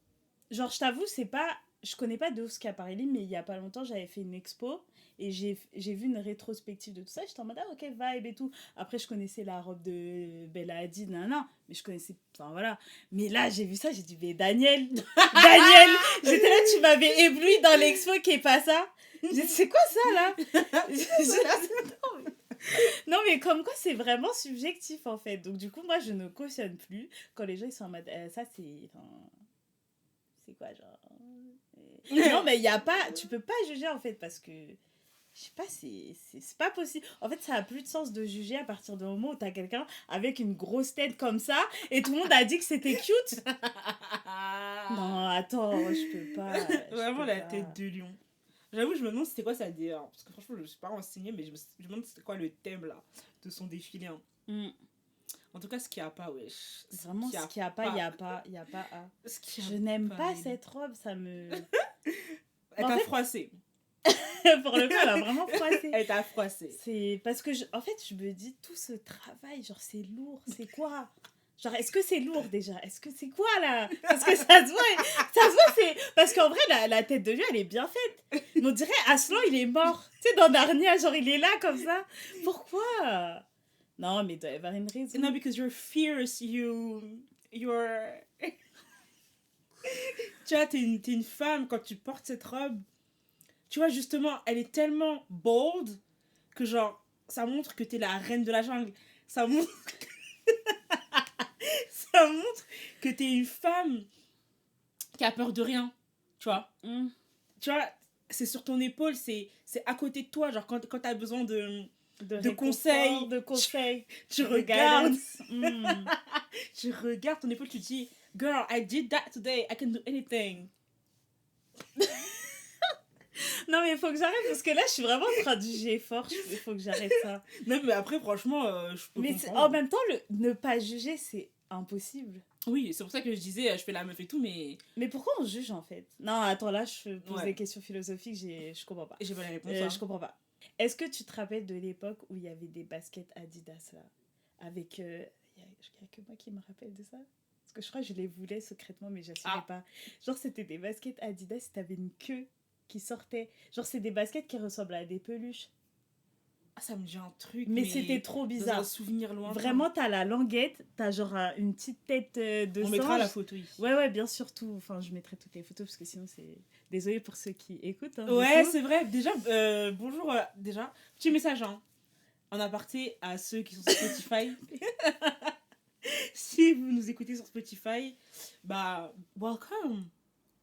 Genre, je t'avoue, c'est pas. Je connais pas de ouf Schiaparelli, mais il y a pas longtemps, j'avais fait une expo et j'ai vu une rétrospective de tout ça. J'étais en mode, ah, ok, vibe et tout. Après, je connaissais la robe de Bella Hadid, nan, mais je connaissais. Enfin, voilà. Mais là, j'ai vu ça, j'ai dit, mais Daniel, Daniel, j'étais là, tu m'avais ébloui dans l'expo qui est pas ça. J'ai dit, c'est quoi ça là? Non, mais comme quoi, c'est vraiment subjectif en fait. Donc, du coup, moi, je ne cautionne plus quand les gens ils sont en mode, ça, c'est. Enfin, c'est quoi, genre. Non, mais il y a pas. Tu peux pas juger en fait parce que. Je sais pas, c'est pas possible. En fait, ça a plus de sens de juger à partir du moment où t'as quelqu'un avec une grosse tête comme ça et tout le monde a dit que c'était cute. Non, attends, je peux pas. Vraiment la tête de lion. J'avoue, je me demande c'était quoi sa DA. Parce que franchement, je me suis pas renseignée, mais je me demande c'était quoi le thème là de son défilé. Hein. Mm. En tout cas, ce qu'il n'y a pas, wesh. Vraiment, ce qu'il n'y a pas, il n'y a pas, il n'y a pas à. Ce qu'il y a Je n'aime pas il- cette robe, ça me. Elle En t'a fait- froissé. Pour le coup, elle a vraiment froissé. Elle t'a froissé. C'est parce que, en fait, je me dis, tout ce travail, genre, c'est lourd, c'est quoi? Genre, est-ce que c'est lourd déjà? Est-ce que c'est quoi là? Parce que ça se voit, c'est. Parce qu'en vrai, la tête de lui, elle est bien faite. Mais on dirait Aslan, il est mort. Tu sais, dans Narnia, genre, il est là comme ça. Pourquoi? Non, mais il doit y avoir une raison. No, because you're fierce, you're... Tu vois, t'es une femme, quand tu portes cette robe, tu vois, justement, elle est tellement bold que, genre, ça montre que t'es la reine de la jungle. Ça montre... ça montre que t'es une femme qui a peur de rien, tu vois. Mm. Tu vois, c'est sur ton épaule, c'est à côté de toi, genre, quand t'as besoin de réconfort, conseils, de conseils. tu de regardes, guidance. Mm. tu regardes ton épaule, tu dis, girl, I did that today, I can do anything. Non, mais il faut que j'arrête parce que là, je suis vraiment en train de juger fort. Il faut que j'arrête ça. Non, mais après, franchement, je peux Mais comprendre. en même temps, ne pas juger, c'est impossible. Oui, c'est pour ça que je disais, je fais la meuf et tout, mais Mais pourquoi on juge en fait? Non, attends, là, je pose Ouais. des questions philosophiques, je comprends pas. j'ai pas la réponse. Hein. Je comprends pas. Est-ce que tu te rappelles de l'époque où il y avait des baskets Adidas là? Avec. Il y a que moi qui me rappelle de ça? Parce que je crois que je les voulais secrètement, mais j'assumais pas. Genre, c'était des baskets Adidas, t'avais une queue qui sortait. Genre, c'est des baskets qui ressemblent à des peluches. Ah, ça me dit un truc, Mais c'était trop dans un bizarre. souvenir lointain. Vraiment, t'as la languette, t'as genre une petite tête de On singe. mettra la photo ici. Ouais, bien sûr, tout. Enfin, je mettrai toutes les photos parce que sinon, c'est. Désolée pour ceux qui écoutent. Hein, Ouais, du coup. c'est vrai. Déjà, bonjour. Déjà, petit message, hein. En aparté à ceux qui sont sur Spotify. Si vous nous écoutez sur Spotify, bah, welcome.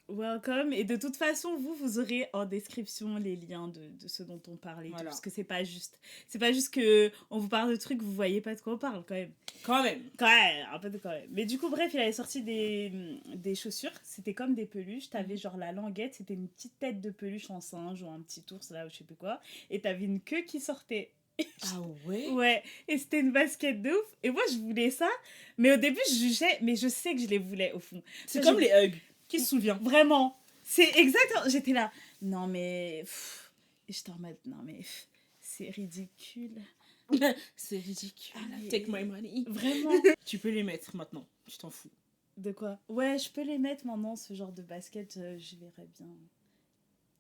Welcome. Et de toute façon, vous aurez en description les liens de ce dont on parle et tout, Voilà. parce que c'est pas juste. C'est pas juste que on vous parle de trucs, vous voyez pas de quoi on parle quand même. Quand même. Quand même, un peu de quand même. Mais du coup, bref, il avait sorti des chaussures. C'était comme des peluches. T'avais genre la languette, c'était une petite tête de peluche en singe ou un petit ours là ou je sais plus quoi. Et t'avais une queue qui sortait. Ah ouais? Ouais, et c'était une basket de ouf. Et moi, je voulais ça, mais au début, je jugeais, mais je sais que je les voulais au fond. C'est Ça, comme les hugs. Qui se souvient? Vraiment. C'est exactement. J'étais là. Non, mais. Et j'étais en mode. Non, mais. C'est ridicule. C'est ridicule. Ah, mais- Take my money. Vraiment. Tu peux les mettre maintenant. Tu t'en fous. De quoi? Ouais, je peux les mettre maintenant, ce genre de basket, je verrais bien.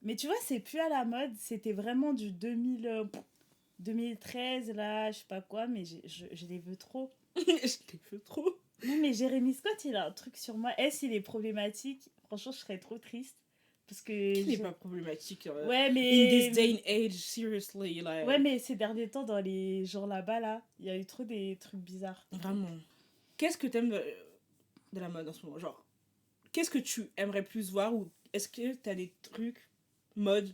Mais tu vois, c'est plus à la mode. C'était vraiment du 2013, là, je sais pas quoi, mais je les veux trop. Je les veux trop. Non, mais Jérémy Scott, il a un truc sur moi. Est-ce il est problématique? Franchement, je serais trop triste. Parce que. Qui n'est pas problématique. Ouais, In mais. this day and age, seriously. Like... Ouais, mais ces derniers temps, dans les jours là-bas, là, il y a eu trop des trucs bizarres. Vraiment. Qu'est-ce que t'aimes de la mode en ce moment? Genre, qu'est-ce que tu aimerais plus voir? Ou est-ce que t'as des trucs mode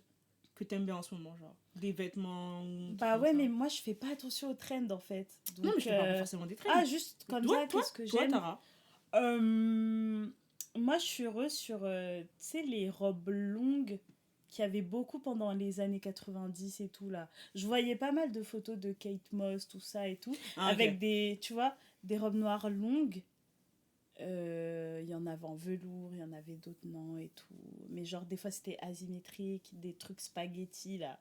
que t'aimes bien en ce moment? Genre, des vêtements ou Bah trucs ouais, comme mais ça. moi, je fais pas attention aux trends, en fait. Donc, Non, mais je te parle pas forcément des trends. Ah, juste comme ça, qu'est-ce que toi, j'aime Tara. Moi, je suis heureuse sur, tu sais, les robes longues qu'il y avait beaucoup pendant les années 90 et tout, là. Je voyais pas mal de photos de Kate Moss, tout ça et tout, Ah, avec ok. des, tu vois, des robes noires longues. Il y en avait en velours, il y en avait d'autres non et tout. Mais genre, des fois, c'était asymétrique, des trucs spaghetti, là.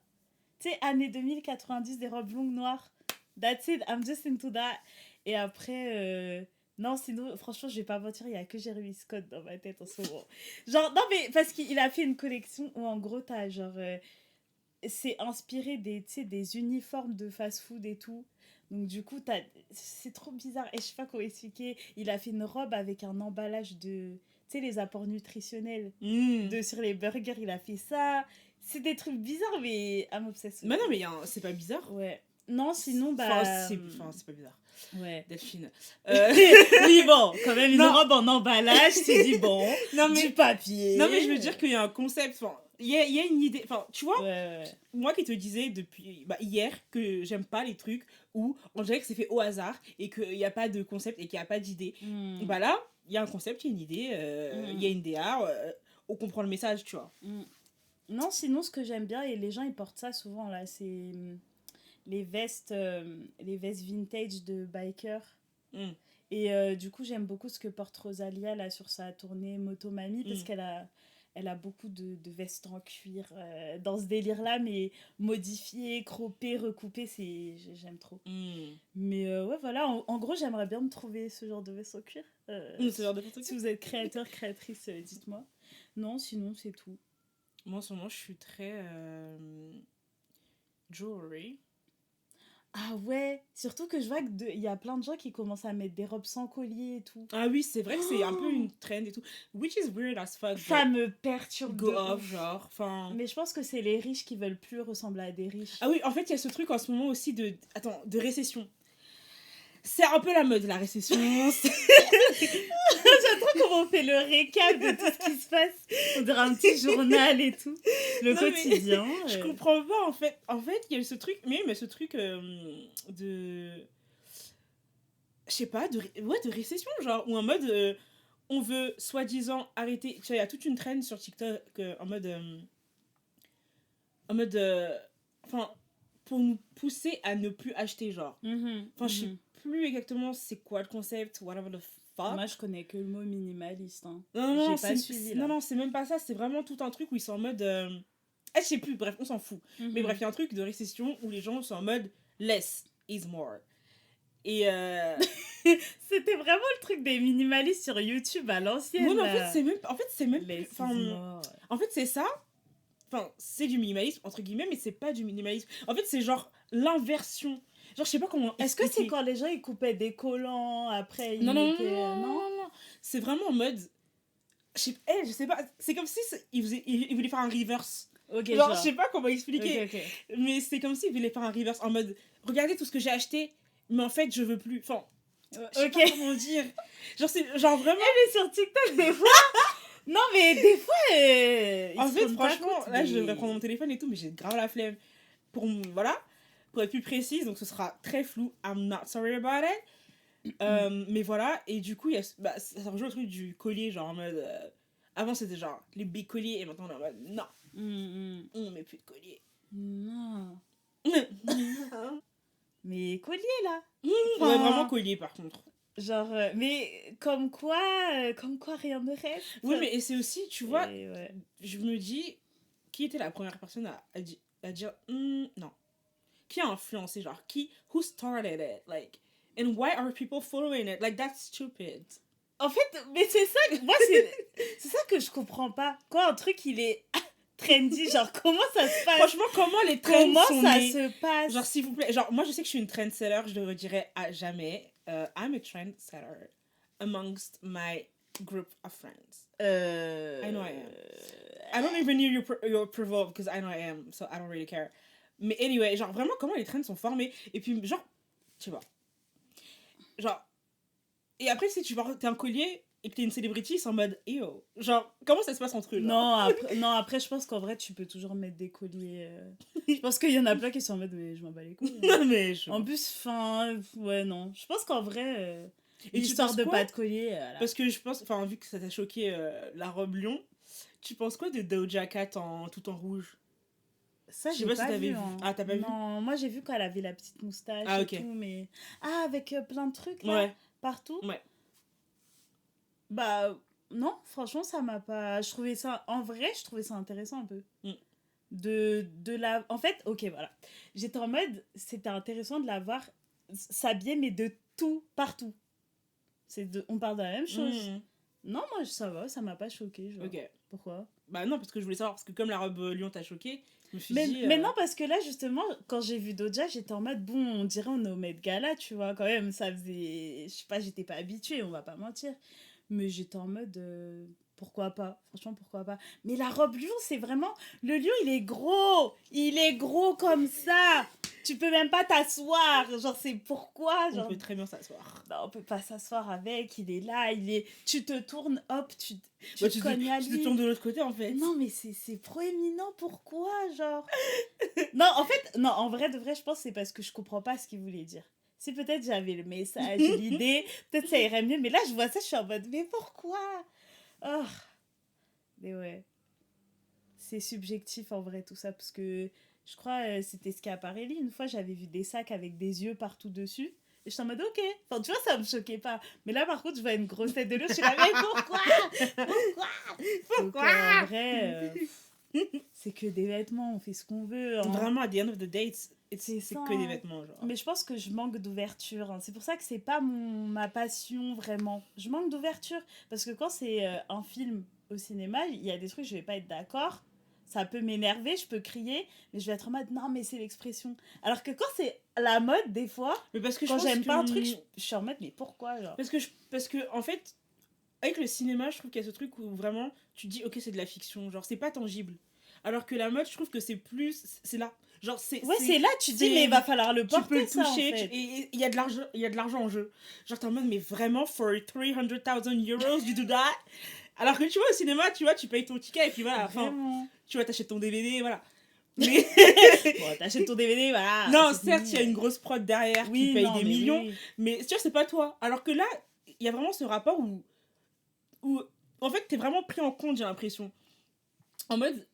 Tu sais, années 2090, des robes longues noires. That's it, I'm just into that. Et après, non, sinon, franchement, je vais pas mentir, il y a que Jeremy Scott dans ma tête en ce moment. Genre, non, mais parce qu'il a fait une collection où, en gros, t'as genre. C'est inspiré des, tu sais, des uniformes de fast-food et tout. Donc, du coup, c'est trop bizarre. Et je sais pas comment expliquer. Il a fait une robe avec un emballage de. Tu sais, les apports nutritionnels sur les burgers, il a fait ça. C'est des trucs bizarres, mais I'm obsessed with Mais non, it. mais c'est pas bizarre. Ouais. Non, sinon, Enfin, bah. c'est pas bizarre. Ouais. Delphine. Oui, bon, quand même, une Non. robe en emballage, tu dis bon, Non, mais... du papier. Non, mais je veux dire qu'il y a un concept. Enfin, il y a une idée. Enfin, tu vois, Ouais. moi qui te disais depuis hier que j'aime pas les trucs où on dirait que c'est fait au hasard et qu'il n'y a pas de concept et qu'il n'y a pas d'idée. Bah là, il y a un concept, il y a une idée, il y a une DA, on comprend le message, tu vois. Non, sinon, ce que j'aime bien, et les gens ils portent ça souvent là, c'est les vestes vintage de biker. Et du coup, j'aime beaucoup ce que porte Rosalia là sur sa tournée Motomami parce elle a beaucoup de vestes en cuir dans ce délire là, mais modifiées, croppées, recoupées, j'aime trop. Mais ouais, voilà, en gros, j'aimerais bien me trouver ce genre de veste en cuir. Ce genre de truc. Si vous êtes créateur, créatrice, dites-moi. Non, sinon, c'est tout. Moi, en ce moment, je suis très jewelry. Ah ouais, surtout que je vois qu'il y a plein de gens qui commencent à mettre des robes sans collier et tout. Ah oui, c'est vrai que c'est un peu une trend et tout. Which is weird as fuck. Ça me perturbe go de off, ouf. genre. Enfin... Mais je pense que c'est les riches qui veulent plus ressembler à des riches. Ah oui, en fait, il y a ce truc en ce moment aussi de... Attends, de récession. C'est un peu la mode, la récession. J'adore comment on fait le récap de tout ce qui se passe. On dirait un petit journal et tout. Le Non, quotidien. Je comprends pas, en fait. En fait, il y a ce truc... Mais ce truc de... Je sais pas, de récession, genre. Ou en mode... on veut, soi-disant, arrêter... Tu vois, il y a toute une trend sur TikTok en mode... Enfin... pour nous pousser à ne plus acheter, genre. Enfin, je sais plus exactement c'est quoi le concept, whatever the fuck. Moi, je connais que le mot minimaliste. Hein. Non, j'ai pas suivi, là. Non, c'est même pas ça, c'est vraiment tout un truc où ils sont en mode... je sais plus, bref, on s'en fout. Mais bref, il y a un truc de récession où les gens sont en mode less is more. Et c'était vraiment le truc des minimalistes sur YouTube à l'ancienne. Non, mais en fait, c'est même less plus... En fait, c'est ça. Enfin, c'est du minimalisme, entre guillemets, mais c'est pas du minimalisme. En fait, c'est genre l'inversion. Genre, je sais pas comment Est-ce que c'est quand les gens, ils coupaient des collants, après, ils mettaient... Non. C'est vraiment en mode... Je sais pas, c'est comme si ils voulaient faire un reverse. Okay, genre, je sais pas comment expliquer. Okay. Mais c'est comme s'ils voulaient faire un reverse en mode... Regardez tout ce que j'ai acheté, mais en fait, je veux plus. Enfin, je sais pas comment dire. Genre vraiment... mais sur TikTok, des fois... Non, mais des fois, en fait, franchement, là, je devrais prendre mon téléphone et tout, mais j'ai grave la flemme. Pour être plus précise, donc ce sera très flou. I'm not sorry about it. Mais voilà, et du coup, ça rejoint le truc du collier, genre en mode... avant, c'était genre les big colliers, et maintenant, on est en mode non. On met plus de collier. Non. Mais collier, là. Ouais, Enfin, vraiment collier, par contre. genre, mais comme quoi rien ne reste. Oui, mais et c'est aussi, tu vois, Et ouais. je me dis, qui était la première personne à dire, non. Qui a influencé, genre, who started it, like, and why are people following it, like, that's stupid. En fait, mais c'est ça, moi, c'est ça que je comprends pas. Quand un truc, il est trendy, genre, comment ça se passe? Franchement, comment les trends Comment sont ça nés? se passe? Genre, s'il vous plaît, genre, moi, je sais que je suis une trendsetter, je le redirai à jamais. I'm a trendsetter amongst my group of friends. I know I am. I don't even need your approval because I know I am, so I don't really care. Mais anyway, genre, vraiment, comment les trends sont formés? Et puis, genre, tu vois. Genre, et après, si tu vois, t'es un collier et que t'es une célébrité, c'est en mode, yo. Genre, comment ça se passe entre eux? Non, après, je pense qu'en vrai, tu peux toujours mettre des colliers. Je pense qu'il y en a plein qui sont en mode, mais je m'en bats les couilles. Non, mais je... En plus, enfin, ouais, non. Je pense qu'en vrai, Et l'histoire tu de penses pas de collier. Voilà. Parce que je pense, enfin, vu que ça t'a choqué la robe lion, tu penses quoi de Doja Cat tout en rouge? Ça, Je sais j'ai pas si pas t'avais vu. vu. Hein. Ah, t'as pas vu? Non, moi, j'ai vu qu'elle avait la petite moustache Ah, et ok. tout, mais. Ah, avec plein de trucs, là, Ouais. partout. Ouais. Bah, non, franchement, ça m'a pas. Je trouvais ça. En vrai, je trouvais ça intéressant un peu. Mm. De la. En fait, ok, voilà. J'étais en mode, c'était intéressant de la voir s'habiller, mais de tout, partout. On parle de la même chose. Mhm. Non, moi, ça va, ça m'a pas choqué. Genre. Ok. Pourquoi? Bah non, parce que je voulais savoir, parce que comme la robe lion t'a choqué, je me suis mais, dit... mais non, parce que là, justement, quand j'ai vu Doja, j'étais en mode, bon, on dirait on est au Met Gala, tu vois, quand même, ça faisait... Je sais pas, j'étais pas habituée, on va pas mentir. Mais j'étais en mode, pourquoi pas? Franchement, pourquoi pas? Mais la robe lion, c'est vraiment... Le lion, il est gros comme ça. Tu peux même pas t'asseoir. Genre, c'est pourquoi? Genre... On peut très bien s'asseoir. Non, on peut pas s'asseoir avec, il est là, tu te tournes, hop, tu Bah, te cognes à tu te lui. tournes de l'autre côté, en fait. Non, mais c'est proéminent, pourquoi, genre? Non, en fait, non, en vrai, de vrai, je pense que c'est parce que je comprends pas ce qu'il voulait dire. Si peut-être j'avais le message, l'idée, peut-être ça irait mieux, mais là, je vois ça, je suis en mode, mais pourquoi? Oh. Mais ouais. C'est subjectif, en vrai, tout ça, parce que je crois c'était Schiaparelli, une fois, j'avais vu des sacs avec des yeux partout dessus. Et j'étais en mode, ok. Enfin, tu vois, ça me choquait pas. Mais là, par contre, je vois une grosse tête de lion. Je suis là, mais pourquoi? Pourquoi? En vrai, c'est que des vêtements. On fait ce qu'on veut. Hein. Vraiment, at the end of the day, c'est que des vêtements, genre. Mais je pense que je manque d'ouverture. Hein. C'est pour ça que c'est pas ma passion, vraiment. Je manque d'ouverture. Parce que quand c'est un film au cinéma, il y a des trucs, je vais pas être d'accord. Ça peut m'énerver, je peux crier, mais je vais être en mode non, mais c'est l'expression. Alors que quand c'est la mode, des fois, mais parce que quand j'aime pas un truc, je suis en mode mais pourquoi genre? Parce que, en fait, avec le cinéma, je trouve qu'il y a ce truc où vraiment tu te dis ok, c'est de la fiction, genre c'est pas tangible. Alors que la mode, je trouve que c'est plus. C'est là. Genre, c'est là, tu dis, mais il va falloir le porter. Tu peux le ça, toucher, en fait. et il y a de l'argent en jeu. Genre, t'es en mode, mais vraiment, for 300,000 euros, you do that? Alors que tu vois, au cinéma, tu vois, tu payes ton ticket, et puis voilà, enfin, tu vois, t'achètes ton DVD, voilà. Mais... bon, t'achètes ton DVD, voilà. Non, certes, il y a une grosse prod derrière qui paye des millions, mais tu vois, c'est pas toi. Alors que là, il y a vraiment ce rapport où en fait, t'es vraiment pris en compte, j'ai l'impression. En mode,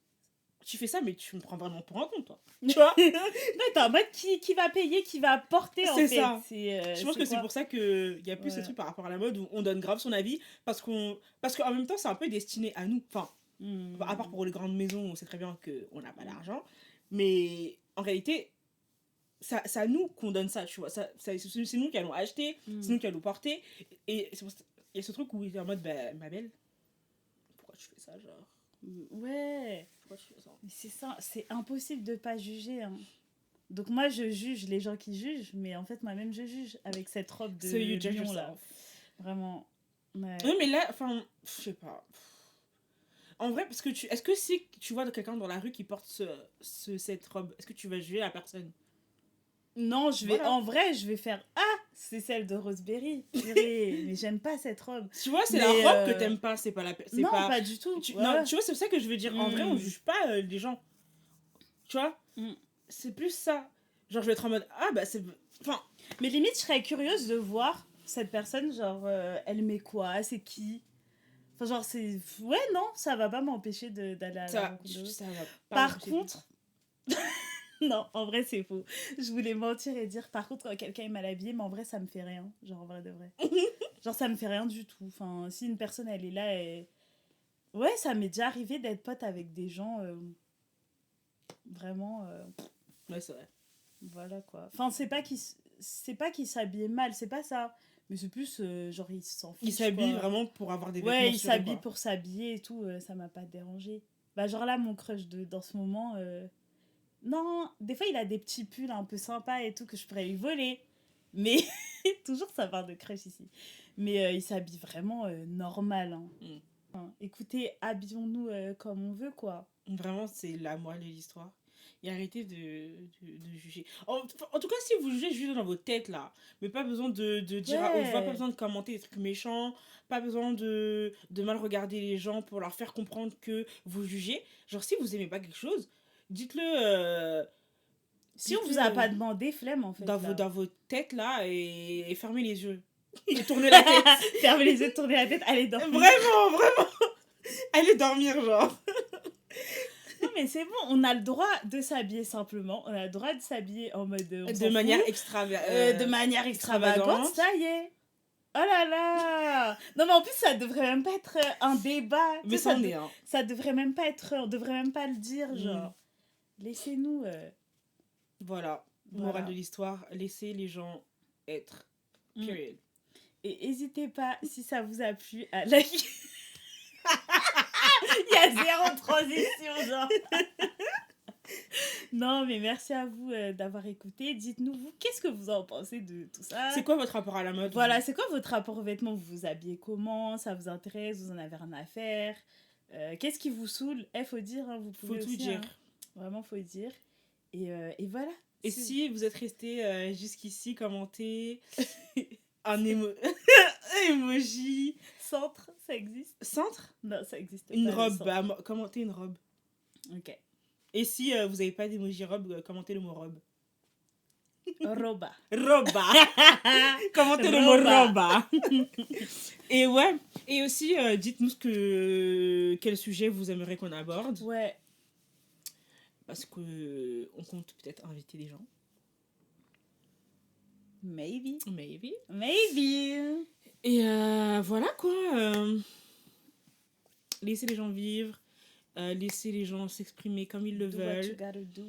tu fais ça, mais tu me prends vraiment pour un con, toi. Tu vois? Non, t'es en mode qui va payer, qui va porter, en fait. C'est ça. Je pense que c'est pour ça qu'il y a plus ce truc par rapport à la mode où on donne grave son avis, parce qu'en même temps, c'est un peu destiné à nous. Enfin, à part pour les grandes maisons, on sait très bien qu'on n'a pas d'argent. Mais en réalité, c'est à nous qu'on donne ça, tu vois. C'est nous qui allons acheter, c'est nous qui allons porter. Et il y a ce truc où il est en mode, bah, ma belle, pourquoi tu fais ça, genre? Ouais. Pourquoi tu fais ça? Mais c'est ça, c'est impossible de pas juger. Hein. Donc moi, je juge les gens qui jugent, mais en fait, moi-même, je juge avec cette robe de lion, là. Vraiment. Ouais. Oui, mais là, enfin, je sais pas. En vrai, parce que est-ce que si tu vois quelqu'un dans la rue qui porte cette robe, est-ce que tu vas juger la personne? Non, en vrai, je vais faire c'est celle de Roseberry. Mais j'aime pas cette robe. Tu vois, c'est la robe que t'aimes pas, c'est pas la non, pas du tout. Non, tu vois, c'est ça que je veux dire. En vrai, on juge pas les gens. Tu vois? C'est plus ça. Genre, je vais être en mode bah c'est. Enfin. Mais limite, je serais curieuse de voir cette personne, genre, elle met quoi? C'est qui? Enfin, genre, c'est. Ouais, non, ça va pas m'empêcher d'aller à la rencontre. Ça va pas Par contre. Non, en vrai, c'est faux. Je voulais mentir et dire, par contre, quand quelqu'un est mal habillé, mais en vrai, ça me fait rien. Genre, en vrai de vrai. Genre, ça me fait rien du tout. Enfin, si une personne, elle est là et... Ouais, ça m'est déjà arrivé d'être pote avec des gens vraiment... Ouais, c'est vrai. voilà, quoi. Enfin, c'est pas qu'ils s'habillaient mal, c'est pas ça. Mais c'est plus, genre, ils s'en Ils fichent, s'habillent quoi. vraiment pour avoir des Ouais, vêtements ils sur eux, s'habillent quoi. pour s'habiller et tout, ça m'a pas dérangé. Bah, genre là, mon crush dans ce moment... Non, des fois, il a des petits pulls un peu sympas et tout que je pourrais lui voler. Mais toujours ça part de crush ici. Mais il s'habille vraiment normal. Hein. Mm. Enfin, écoutez, habillons-nous comme on veut, quoi. Vraiment, c'est la moelle de l'histoire. Et arrêtez de juger. En tout cas, si vous jugez, jugez dans vos têtes, là. Mais pas besoin de dire à haute voix, pas Ouais. besoin de commenter des trucs méchants, pas besoin de mal regarder les gens pour leur faire comprendre que vous jugez. Genre, si vous aimez pas quelque chose, dites-le Si on dites-le, vous a pas demandé, flemme, en fait, là. dans vos têtes, là, et fermez les yeux. Et tournez la tête. Fermez les yeux, tournez la tête, allez dormir. Vraiment. Allez dormir, genre. Non, mais c'est bon, on a le droit de s'habiller simplement. On a le droit de s'habiller en mode... on s'en De manière fout. De manière extravagante, ça y est. Oh là là. Non, mais en plus, ça devrait même pas être un débat. Tu Mais sais, ça en est, hein. ça devrait même pas être... On devrait même pas le dire, Mm. genre. Laissez-nous... Voilà. Voilà. Morale de l'histoire, laissez les gens être. Mm. Period. Et n'hésitez pas, si ça vous a plu, à liker. Il y a zéro transition, genre. Non, mais merci à vous d'avoir écouté. Dites-nous, vous, qu'est-ce que vous en pensez de tout ça? C'est quoi votre rapport à la mode? Voilà, c'est quoi votre rapport aux vêtements? Vous vous habillez comment? Ça vous intéresse? Vous en avez rien à faire? Qu'est-ce qui vous saoule? Faut dire, hein, vous pouvez Faut tout aussi, dire. hein. Vraiment, faut dire. Et voilà. Et si vous êtes resté jusqu'ici, commentez un emoji. Centre, ça existe? Centre? Non, ça existe pas. Une le robe. centre. Bah, commentez une robe. Ok. Et si vous n'avez pas d'emoji robe, commentez le mot robe. Roba. Roba. Commentez le mot Roba. roba. Et ouais. Et aussi, dites-nous quel sujet vous aimeriez qu'on aborde. Ouais. Parce que on compte peut-être inviter des gens. Maybe. Maybe. Maybe. Et voilà quoi. Laissez les gens vivre. Laissez les gens s'exprimer comme ils le Do what you veulent. gotta do.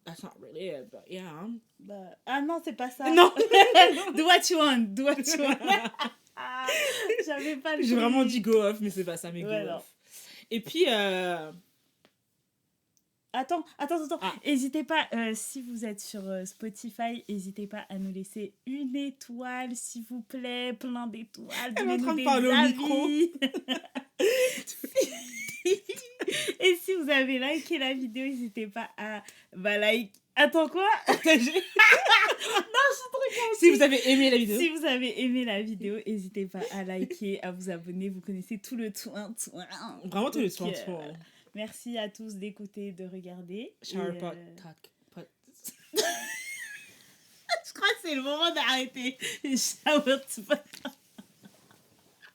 That's not really it, but yeah. Bah... Ah non, c'est pas ça. Non. Do what you want. Do what you want. Ah, j'avais pas le J'ai vraiment truc. dit go off, mais c'est pas ça, mais Ouais, go non. off. Et puis, Attends. Ah. N'hésitez pas, si vous êtes sur Spotify, n'hésitez pas à nous laisser une étoile, s'il vous plaît, plein d'étoiles. Elle est en Donnez-nous train de des parler au avis. Et si vous avez liké la vidéo, n'hésitez pas à like. Attends, quoi? si vous avez aimé la vidéo. Si vous avez aimé la vidéo, n'hésitez pas à liker, à vous abonner. Vous connaissez tout le toin. Vraiment tout le Donc, soin. Merci à tous d'écouter, de regarder. Shower Et, pot, tac, pot. Je crois que c'est le moment d'arrêter. Shower pot.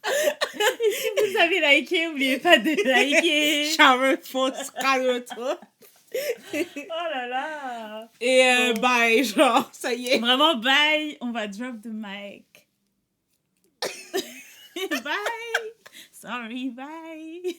Et si vous avez liké, n'oubliez pas de liker. Shower pot, shower pot. Oh là là. Et Bon. bye, genre, ça y est. Vraiment, bye. On va drop the mic. Bye. Sorry, bye.